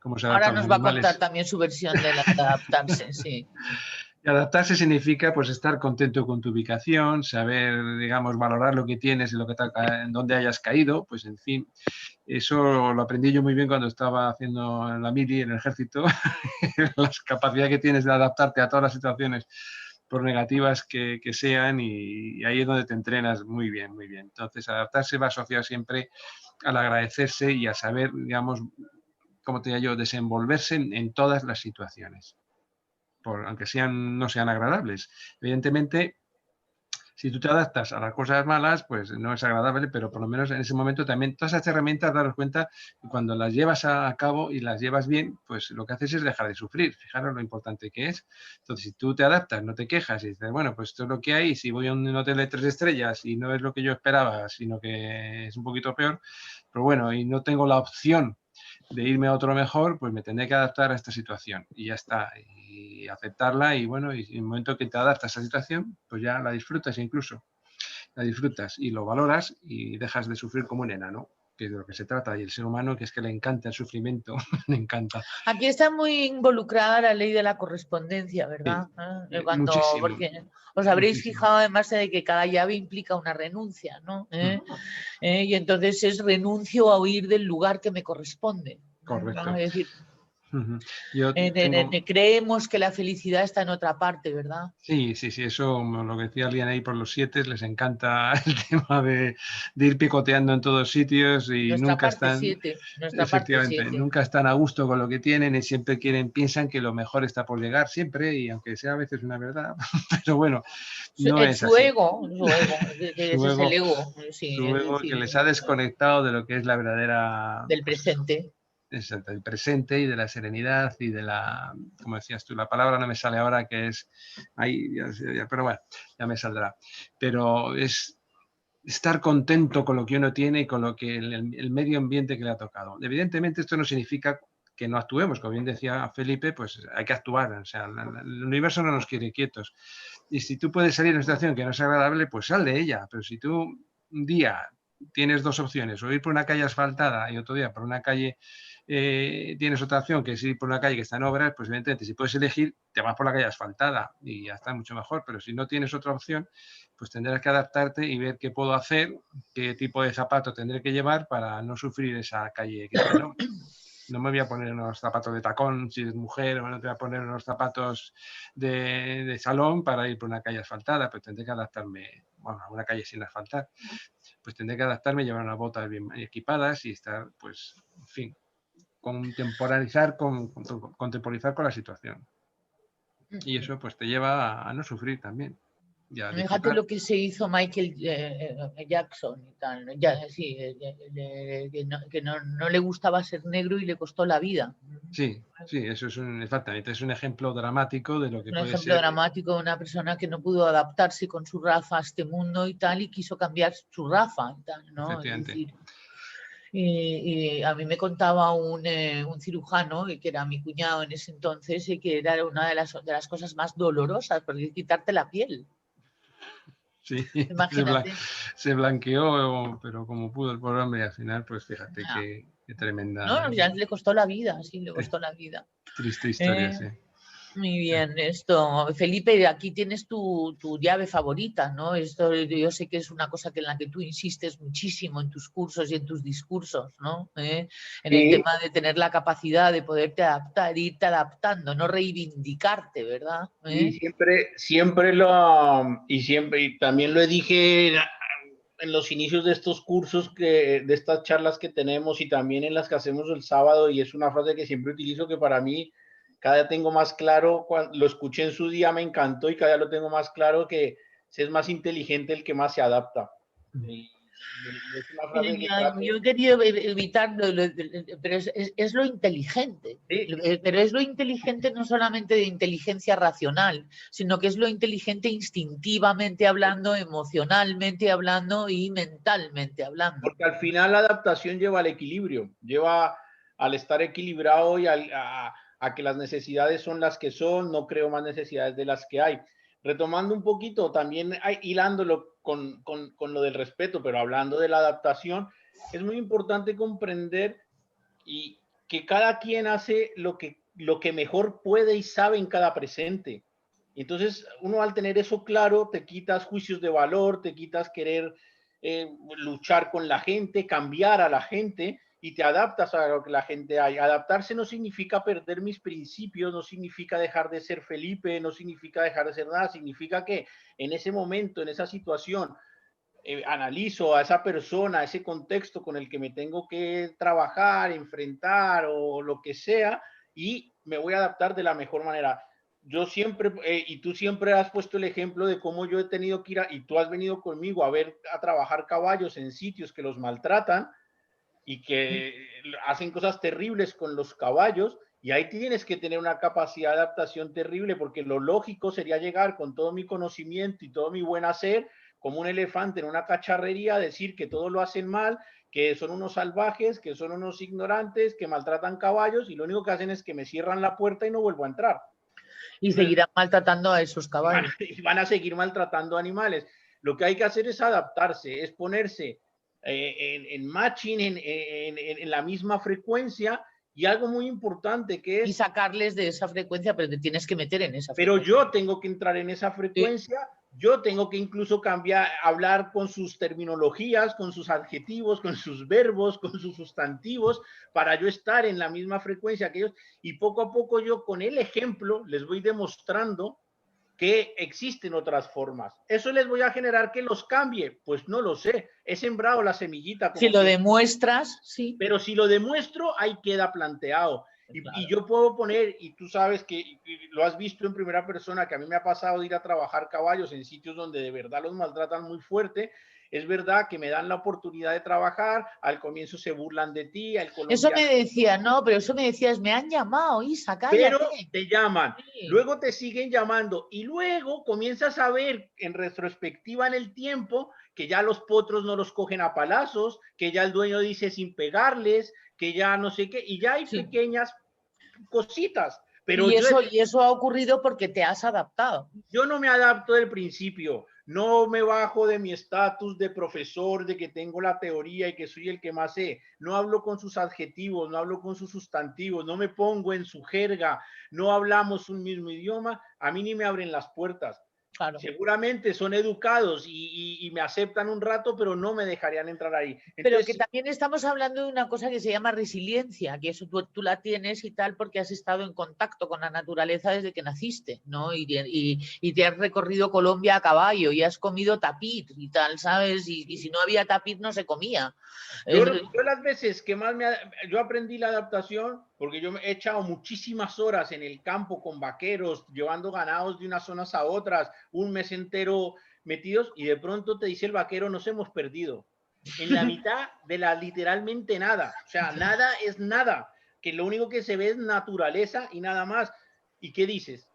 Cómo se adapta. Ahora nos va a contar también su versión de adaptarse, sí. Y adaptarse significa pues estar contento con tu ubicación, saber, digamos, valorar lo que tienes y en dónde hayas caído, pues en fin. Eso lo aprendí yo muy bien cuando estaba haciendo la mili en el ejército, la capacidad que tienes de adaptarte a todas las situaciones, por negativas que sean, y ahí es donde te entrenas muy bien, muy bien. Entonces, adaptarse va asociado siempre al agradecerse y a saber, digamos, como te diría yo, desenvolverse en todas las situaciones, aunque no sean agradables. Evidentemente, si tú te adaptas a las cosas malas, pues no es agradable, pero por lo menos en ese momento también todas esas herramientas, daros cuenta que cuando las llevas a cabo y las llevas bien, pues lo que haces es dejar de sufrir. Fijaros lo importante que es. Entonces, si tú te adaptas, no te quejas y dices, bueno, pues esto es lo que hay, si voy a un hotel de 3 estrellas y no es lo que yo esperaba, sino que es un poquito peor, pero bueno, y no tengo la opción de irme a otro mejor, pues me tendré que adaptar a esta situación y ya está, y aceptarla y bueno, y en el momento que te adaptas a esa situación, pues ya la disfrutas incluso, la disfrutas y lo valoras y dejas de sufrir como un enano, que es de lo que se trata, y el ser humano que es que le encanta el sufrimiento, le encanta. Aquí está muy involucrada la ley de la correspondencia, ¿verdad? Muchísimo. Porque os habréis Muchísimo. fijado además de que cada llave implica una renuncia, ¿no? Y entonces es renuncio a huir del lugar que me corresponde. Correcto. ¿No? Es decir, Yo tengo... creemos que la felicidad está en otra parte, ¿verdad? Sí, eso lo que decía alguien ahí por los 7, les encanta el tema de ir picoteando en todos sitios y Nuestra nunca parte están, 7, efectivamente, nunca están a gusto con lo que tienen y siempre piensan que lo mejor está por llegar, siempre, y aunque sea a veces una verdad, pero bueno, no es su así. ego, ese es el ego, sí, su es ego decir, que les ha desconectado de lo que es la verdadera... del presente. Del presente y de la serenidad y de la, como decías tú, la palabra no me sale ahora, que es, ahí, pero bueno, ya me saldrá. Pero es estar contento con lo que uno tiene y con lo que el medio ambiente que le ha tocado. Evidentemente esto no significa que no actuemos, como bien decía Felipe, pues hay que actuar, o sea, el universo no nos quiere quietos. Y si tú puedes salir de una situación que no es agradable, pues sal de ella, pero si tú un día tienes dos opciones, o ir por una calle asfaltada y otro día por una calle tienes otra opción que es ir por una calle que está en obras, pues evidentemente si puedes elegir te vas por la calle asfaltada y ya está mucho mejor, pero si no tienes otra opción, pues tendrás que adaptarte y ver qué puedo hacer, qué tipo de zapato tendré que llevar para no sufrir esa calle que está en obras. No me voy a poner unos zapatos de tacón si es mujer, o no te voy a poner unos zapatos de salón para ir por una calle asfaltada, pues tendré que adaptarme, bueno, a una calle sin asfaltar, pues tendré que adaptarme, llevar unas botas bien equipadas y estar, pues, en fin, contemporizar con la situación. Y eso pues te lleva a no sufrir también. Fíjate lo que se hizo Michael Jackson y tal, ¿no? Sí, que no le gustaba ser negro y le costó la vida. Sí, eso es exactamente, es un ejemplo dramático de lo que puede ser. Un ejemplo dramático de una persona que no pudo adaptarse con su raza a este mundo y tal, y quiso cambiar su raza y tal, ¿no? Es decir, y a mí me contaba un cirujano, que era mi cuñado en ese entonces, y que era una de las cosas más dolorosas, porque es quitarte la piel. Sí, imagínate. Se blanqueó, pero como pudo el pobre hombre, al final, pues fíjate qué tremenda. No, ya le costó la vida, sí, le costó la vida. Triste historia, sí. Muy bien, esto, Felipe, aquí tienes tu llave favorita, ¿no? Esto yo sé que es una cosa en la que tú insistes muchísimo en tus cursos y en tus discursos, ¿no? En el tema de tener la capacidad de poderte adaptar, irte adaptando, no reivindicarte, ¿verdad? Y y también lo dije en los inicios de estos cursos, de estas charlas que tenemos y también en las que hacemos el sábado, y es una frase que siempre utilizo, que para mí cada día tengo más claro, cuando lo escuché en su día me encantó y cada día lo tengo más claro, que es más inteligente el que más se adapta. Y es una frase que yo he querido evitarlo, pero es lo inteligente. ¿sí? Pero es lo inteligente no solamente de inteligencia racional, sino que es lo inteligente instintivamente hablando, emocionalmente hablando y mentalmente hablando. Porque al final la adaptación lleva al equilibrio, lleva al estar equilibrado y a que las necesidades son las que son, no creo más necesidades de las que hay. Retomando un poquito, también hilándolo con lo del respeto, pero hablando de la adaptación, es muy importante comprender y que cada quien hace lo que mejor puede y sabe en cada presente. Entonces, uno al tener eso claro, te quitas juicios de valor, te quitas querer luchar con la gente, cambiar a la gente, y te adaptas a lo que la gente hay. Adaptarse no significa perder mis principios, no significa dejar de ser Felipe, no significa dejar de ser nada, significa que en ese momento, en esa situación, analizo a esa persona, a ese contexto con el que me tengo que trabajar, enfrentar o lo que sea, y me voy a adaptar de la mejor manera. Yo siempre, y tú siempre has puesto el ejemplo de cómo yo he tenido que ir, y tú has venido conmigo a trabajar caballos en sitios que los maltratan y que hacen cosas terribles con los caballos, y ahí tienes que tener una capacidad de adaptación terrible, porque lo lógico sería llegar con todo mi conocimiento y todo mi buen hacer, como un elefante en una cacharrería, decir que todo lo hacen mal, que son unos salvajes, que son unos ignorantes, que maltratan caballos y lo único que hacen es que me cierran la puerta y no vuelvo a entrar. Y seguirán maltratando a esos caballos. Y van a seguir maltratando animales. Lo que hay que hacer es adaptarse, es ponerse en matching, en la misma frecuencia, y algo muy importante que es... Y sacarles de esa frecuencia, pero te tienes que meter en esa Pero frecuencia. yo tengo que entrar en esa frecuencia, sí. Yo tengo que incluso cambiar, hablar con sus terminologías, con sus adjetivos, con sus verbos, con sus sustantivos, para yo estar en la misma frecuencia que ellos. Y poco a poco yo con el ejemplo les voy demostrando que existen otras formas. ¿Eso les voy a generar que los cambie? Pues no lo sé. He sembrado la semillita. Como si lo demuestras, sí. Pero si lo demuestro, ahí queda planteado. Claro. Y yo puedo poner, y tú sabes que lo has visto en primera persona, que a mí me ha pasado de ir a trabajar caballos en sitios donde de verdad los maltratan muy fuerte. Es verdad que me dan la oportunidad de trabajar, al comienzo se burlan de ti, al colombiano... Eso me decía, no, pero eso me decías, me han llamado, Isa, cállate. Pero te llaman, sí. Luego te siguen llamando y luego comienzas a ver en retrospectiva en el tiempo que ya los potros no los cogen a palazos, que ya el dueño dice sin pegarles, que ya no sé qué, y ya hay pequeñas cositas. Pero y eso ha ocurrido porque te has adaptado. Yo no me adapto del principio, no me bajo de mi estatus de profesor, de que tengo la teoría y que soy el que más sé. No hablo con sus adjetivos, no hablo con sus sustantivos, no me pongo en su jerga, no hablamos un mismo idioma, a mí ni me abren las puertas. Claro. Seguramente son educados y me aceptan un rato, pero no me dejarían entrar ahí. Entonces, pero que también estamos hablando de una cosa que se llama resiliencia, que eso tú la tienes y tal porque has estado en contacto con la naturaleza desde que naciste, ¿no? Y te has recorrido Colombia a caballo y has comido tapir y tal, ¿sabes? Y si no había tapir no se comía. Yo las veces que más yo aprendí la adaptación, porque yo he echado muchísimas horas en el campo con vaqueros, llevando ganados de unas zonas a otras, un mes entero metidos, y de pronto te dice el vaquero, nos hemos perdido. En la mitad de la literalmente nada. O sea, nada es nada. Que lo único que se ve es naturaleza y nada más. ¿Y qué dices?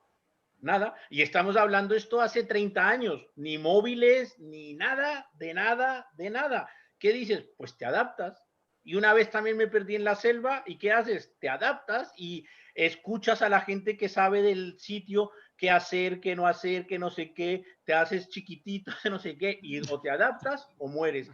Nada. Y estamos hablando esto hace 30 años. Ni móviles, ni nada, de nada, de nada. ¿Qué dices? Pues te adaptas. Y una vez también me perdí en la selva, ¿y qué haces? Te adaptas y escuchas a la gente que sabe del sitio qué hacer, qué no sé qué, te haces chiquitito, no sé qué, y o te adaptas o mueres.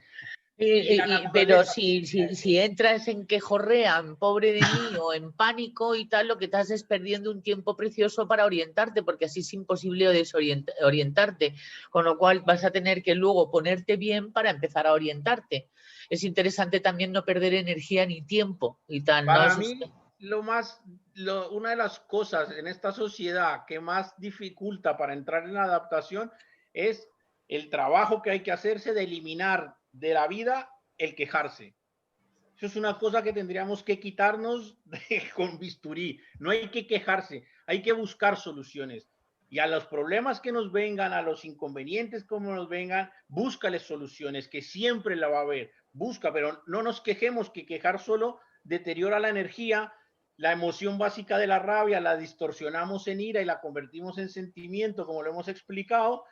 Pero si entras en que jorrean, pobre de mí, o en pánico y tal, lo que estás es perdiendo un tiempo precioso para orientarte, porque así es imposible desorientarte, con lo cual vas a tener que luego ponerte bien para empezar a orientarte. Es interesante también no perder energía ni tiempo y tal. Para mí, una de las cosas en esta sociedad que más dificulta para entrar en la adaptación es el trabajo que hay que hacerse de eliminar de la vida el quejarse. Eso es una cosa que tendríamos que quitarnos con bisturí. No hay que quejarse, hay que buscar soluciones. Y a los problemas que nos vengan, a los inconvenientes como nos vengan, búscales soluciones, que siempre la va a haber. Busca, pero no nos quejemos, que quejar solo deteriora la energía, la emoción básica de la rabia, la distorsionamos en ira y la convertimos en sentimiento, como lo hemos explicado,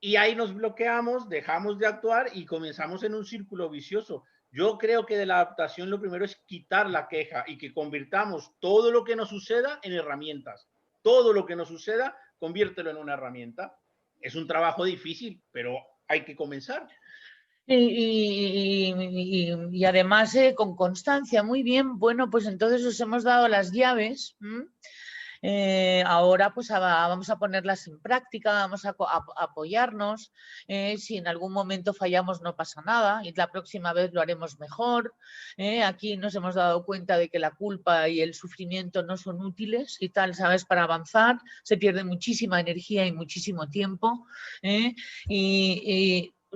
y ahí nos bloqueamos, dejamos de actuar y comenzamos en un círculo vicioso. Yo creo que de la adaptación lo primero es quitar la queja y que convirtamos todo lo que nos suceda en herramientas. Todo lo que nos suceda, conviértelo en una herramienta. Es un trabajo difícil, pero hay que comenzar. Y además con constancia, muy bien. Bueno, pues entonces os hemos dado las llaves. Ahora pues vamos a ponerlas en práctica, vamos a apoyarnos. Si en algún momento fallamos no pasa nada y la próxima vez lo haremos mejor. Aquí nos hemos dado cuenta de que la culpa y el sufrimiento no son útiles y tal, ¿sabes? Para avanzar se pierde muchísima energía y muchísimo tiempo.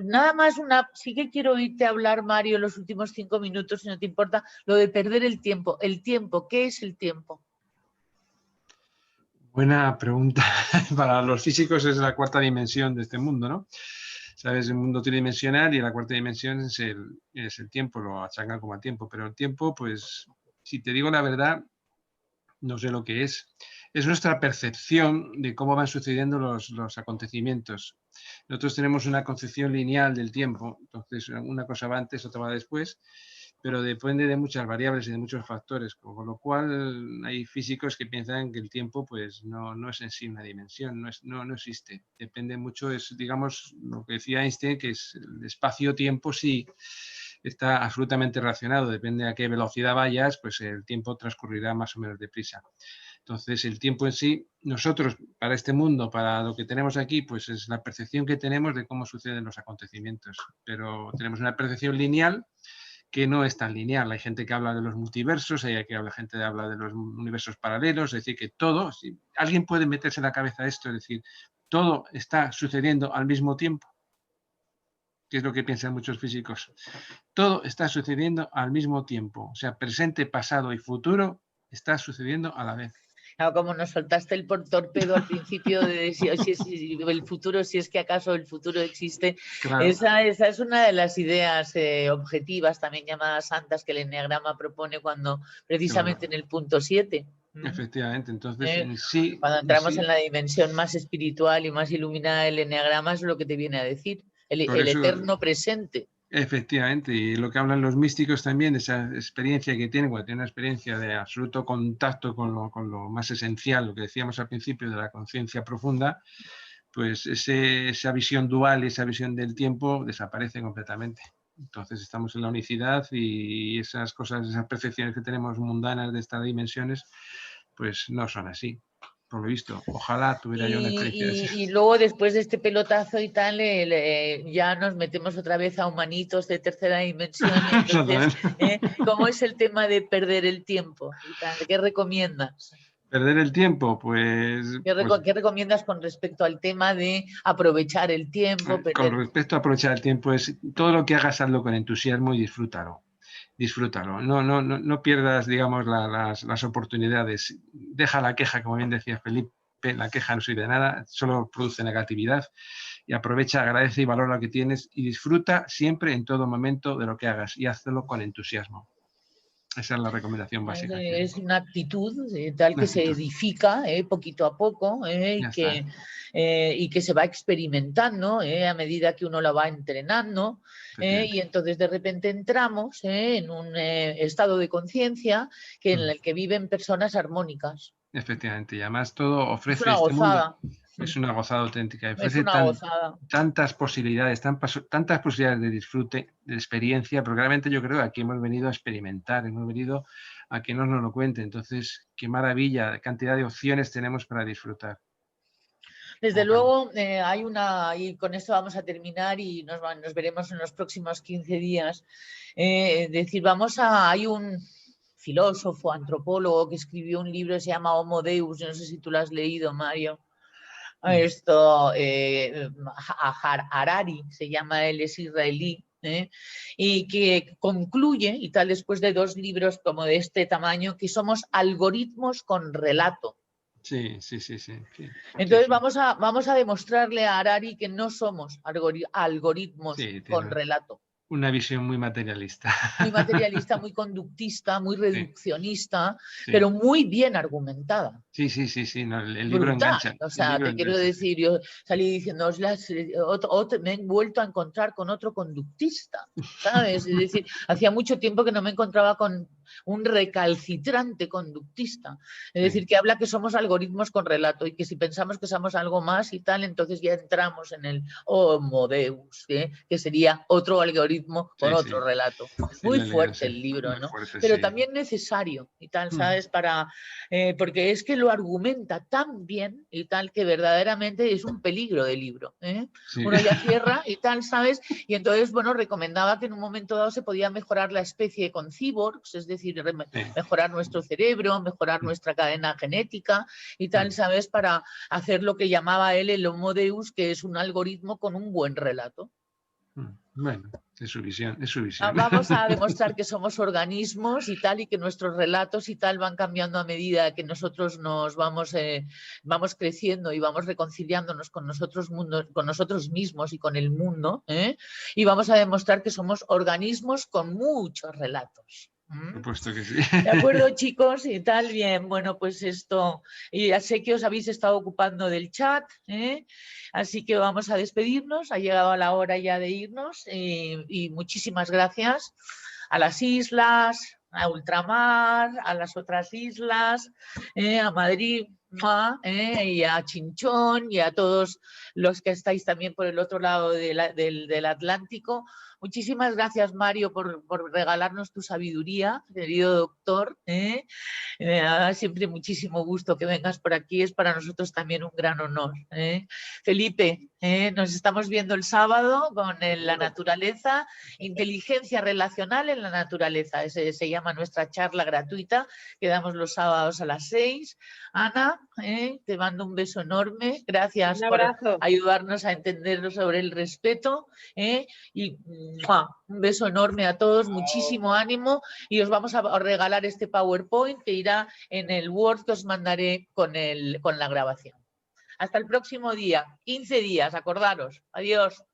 Nada más sí que quiero oírte hablar, Mario, los últimos 5 minutos, si no te importa, lo de perder el tiempo. El tiempo, ¿qué es el tiempo? Buena pregunta. Para los físicos es la cuarta dimensión de este mundo, ¿no? Sabes, el mundo tridimensional y la cuarta dimensión es el tiempo, lo achacan como a tiempo, pero el tiempo, pues, si te digo la verdad, no sé lo que es. es nuestra percepción de cómo van sucediendo los acontecimientos. Nosotros tenemos una concepción lineal del tiempo, entonces una cosa va antes, otra va después, pero depende de muchas variables y de muchos factores, con lo cual hay físicos que piensan que el tiempo pues, no es en sí una dimensión, no existe. Depende mucho, es digamos lo que decía Einstein, que es el espacio-tiempo sí está absolutamente relacionado, depende a qué velocidad vayas, pues el tiempo transcurrirá más o menos deprisa. Entonces, el tiempo en sí, nosotros, para este mundo, para lo que tenemos aquí, pues es la percepción que tenemos de cómo suceden los acontecimientos. Pero tenemos una percepción lineal que no es tan lineal. Hay gente que habla de los multiversos, hay gente que habla de los universos paralelos, es decir, que todo, si alguien puede meterse en la cabeza esto, es decir, todo está sucediendo al mismo tiempo, que es lo que piensan muchos físicos. Todo está sucediendo al mismo tiempo, o sea, presente, pasado y futuro está sucediendo a la vez. Claro, como nos soltaste el torpedo al principio de si el futuro, si es que acaso el futuro existe, claro. Esa es una de las ideas objetivas, también llamadas santas, que el enneagrama propone cuando precisamente claro. En el punto 7. Efectivamente, entonces en sí... Cuando entramos en la dimensión más espiritual y más iluminada del enneagrama es lo que te viene a decir, el eterno presente. Efectivamente, y lo que hablan los místicos también, esa experiencia que tienen, cuando tienen una experiencia de absoluto contacto con lo más esencial, lo que decíamos al principio de la conciencia profunda, pues esa visión dual, esa visión del tiempo desaparece completamente. Entonces estamos en la unicidad y esas cosas, esas percepciones que tenemos mundanas de estas dimensiones, pues no son así. Por lo visto, ojalá tuviera yo una experiencia. Y luego después de este pelotazo y tal, ya nos metemos otra vez a humanitos de tercera dimensión. Entonces, ¿cómo es el tema de perder el tiempo? Y tal? ¿Qué recomiendas? Perder el tiempo, pues... ¿Qué recomiendas con respecto al tema de aprovechar el tiempo? Con respecto a aprovechar el tiempo, es todo lo que hagas, hazlo con entusiasmo y disfrútalo. Disfrútalo, no pierdas, digamos, las oportunidades. Deja la queja, como bien decía Felipe, la queja no sirve de nada, solo produce negatividad, y aprovecha, agradece y valora lo que tienes y disfruta siempre en todo momento de lo que hagas y hazlo con entusiasmo. Esa es la recomendación básica. Es una actitud tal que se edifica poquito a poco y que se va experimentando a medida que uno la va entrenando y entonces de repente entramos en un estado de conciencia en el que viven personas armónicas. Efectivamente, y además todo ofrece una este gozada. Mundo. Es una gozada auténtica. Ofrece tantas posibilidades, tantas posibilidades de disfrute, de experiencia, pero realmente yo creo que aquí hemos venido a experimentar, hemos venido a que nos lo cuente. Entonces, qué maravilla, cantidad de opciones tenemos para disfrutar. Desde luego, y con esto vamos a terminar y nos veremos en los próximos 15 días. Hay un filósofo, antropólogo que escribió un libro que se llama Homo Deus, no sé si tú lo has leído, Mario. Harari, se llama él, es israelí, y que concluye, y tal después de 2 libros como de este tamaño, que somos algoritmos con relato. Sí. Entonces vamos a demostrarle a Harari que no somos algoritmos con relato. Una visión muy materialista. Muy materialista, muy conductista, muy reduccionista, pero muy bien argumentada. Sí, no, el libro engancha. O sea, te quiero decir, yo salí diciendo, me he vuelto a encontrar con otro conductista, ¿sabes? Es decir, hacía mucho tiempo que no me encontraba con un recalcitrante conductista. Es decir, que habla que somos algoritmos con relato y que si pensamos que somos algo más y tal, entonces ya entramos en el Homo Deus, que sería otro algoritmo con otro relato. Muy fuerte el libro, ¿no? Pero también necesario y tal, ¿sabes? Porque es que lo argumenta tan bien y tal que verdaderamente es un peligro de libro. Uno ya cierra y tal, ¿sabes? Y entonces, bueno, recomendaba que en un momento dado se podía mejorar la especie con cyborgs, es decir, mejorar nuestro cerebro, mejorar nuestra cadena genética y tal, ¿sabes? Para hacer lo que llamaba él el Homo Deus, que es un algoritmo con un buen relato. Bueno, es su visión. Vamos a demostrar que somos organismos y tal, y que nuestros relatos y tal van cambiando a medida que nosotros nos vamos creciendo y vamos reconciliándonos con nosotros mismos y con el mundo, y vamos a demostrar que somos organismos con muchos relatos. Por supuesto que sí. De acuerdo, chicos, y tal, bien. Bueno, pues esto, y ya sé que os habéis estado ocupando del chat, así que vamos a despedirnos. Ha llegado la hora ya de irnos y muchísimas gracias a las islas, a ultramar, a las otras islas, a Madrid, y a Chinchón y a todos los que estáis también por el otro lado del Atlántico. Muchísimas gracias, Mario, por regalarnos tu sabiduría, querido doctor. Me da siempre muchísimo gusto que vengas por aquí, es para nosotros también un gran honor. Felipe, nos estamos viendo el sábado con la naturaleza, inteligencia relacional en la naturaleza. Ese se llama nuestra charla gratuita que damos los sábados a las 6. Ana, te mando un beso enorme. Gracias por ayudarnos a entenderlo sobre el respeto. Y un beso enorme a todos, muchísimo ánimo y os vamos a regalar este PowerPoint que irá en el Word que os mandaré con la grabación. Hasta el próximo día, 15 días, acordaros. Adiós.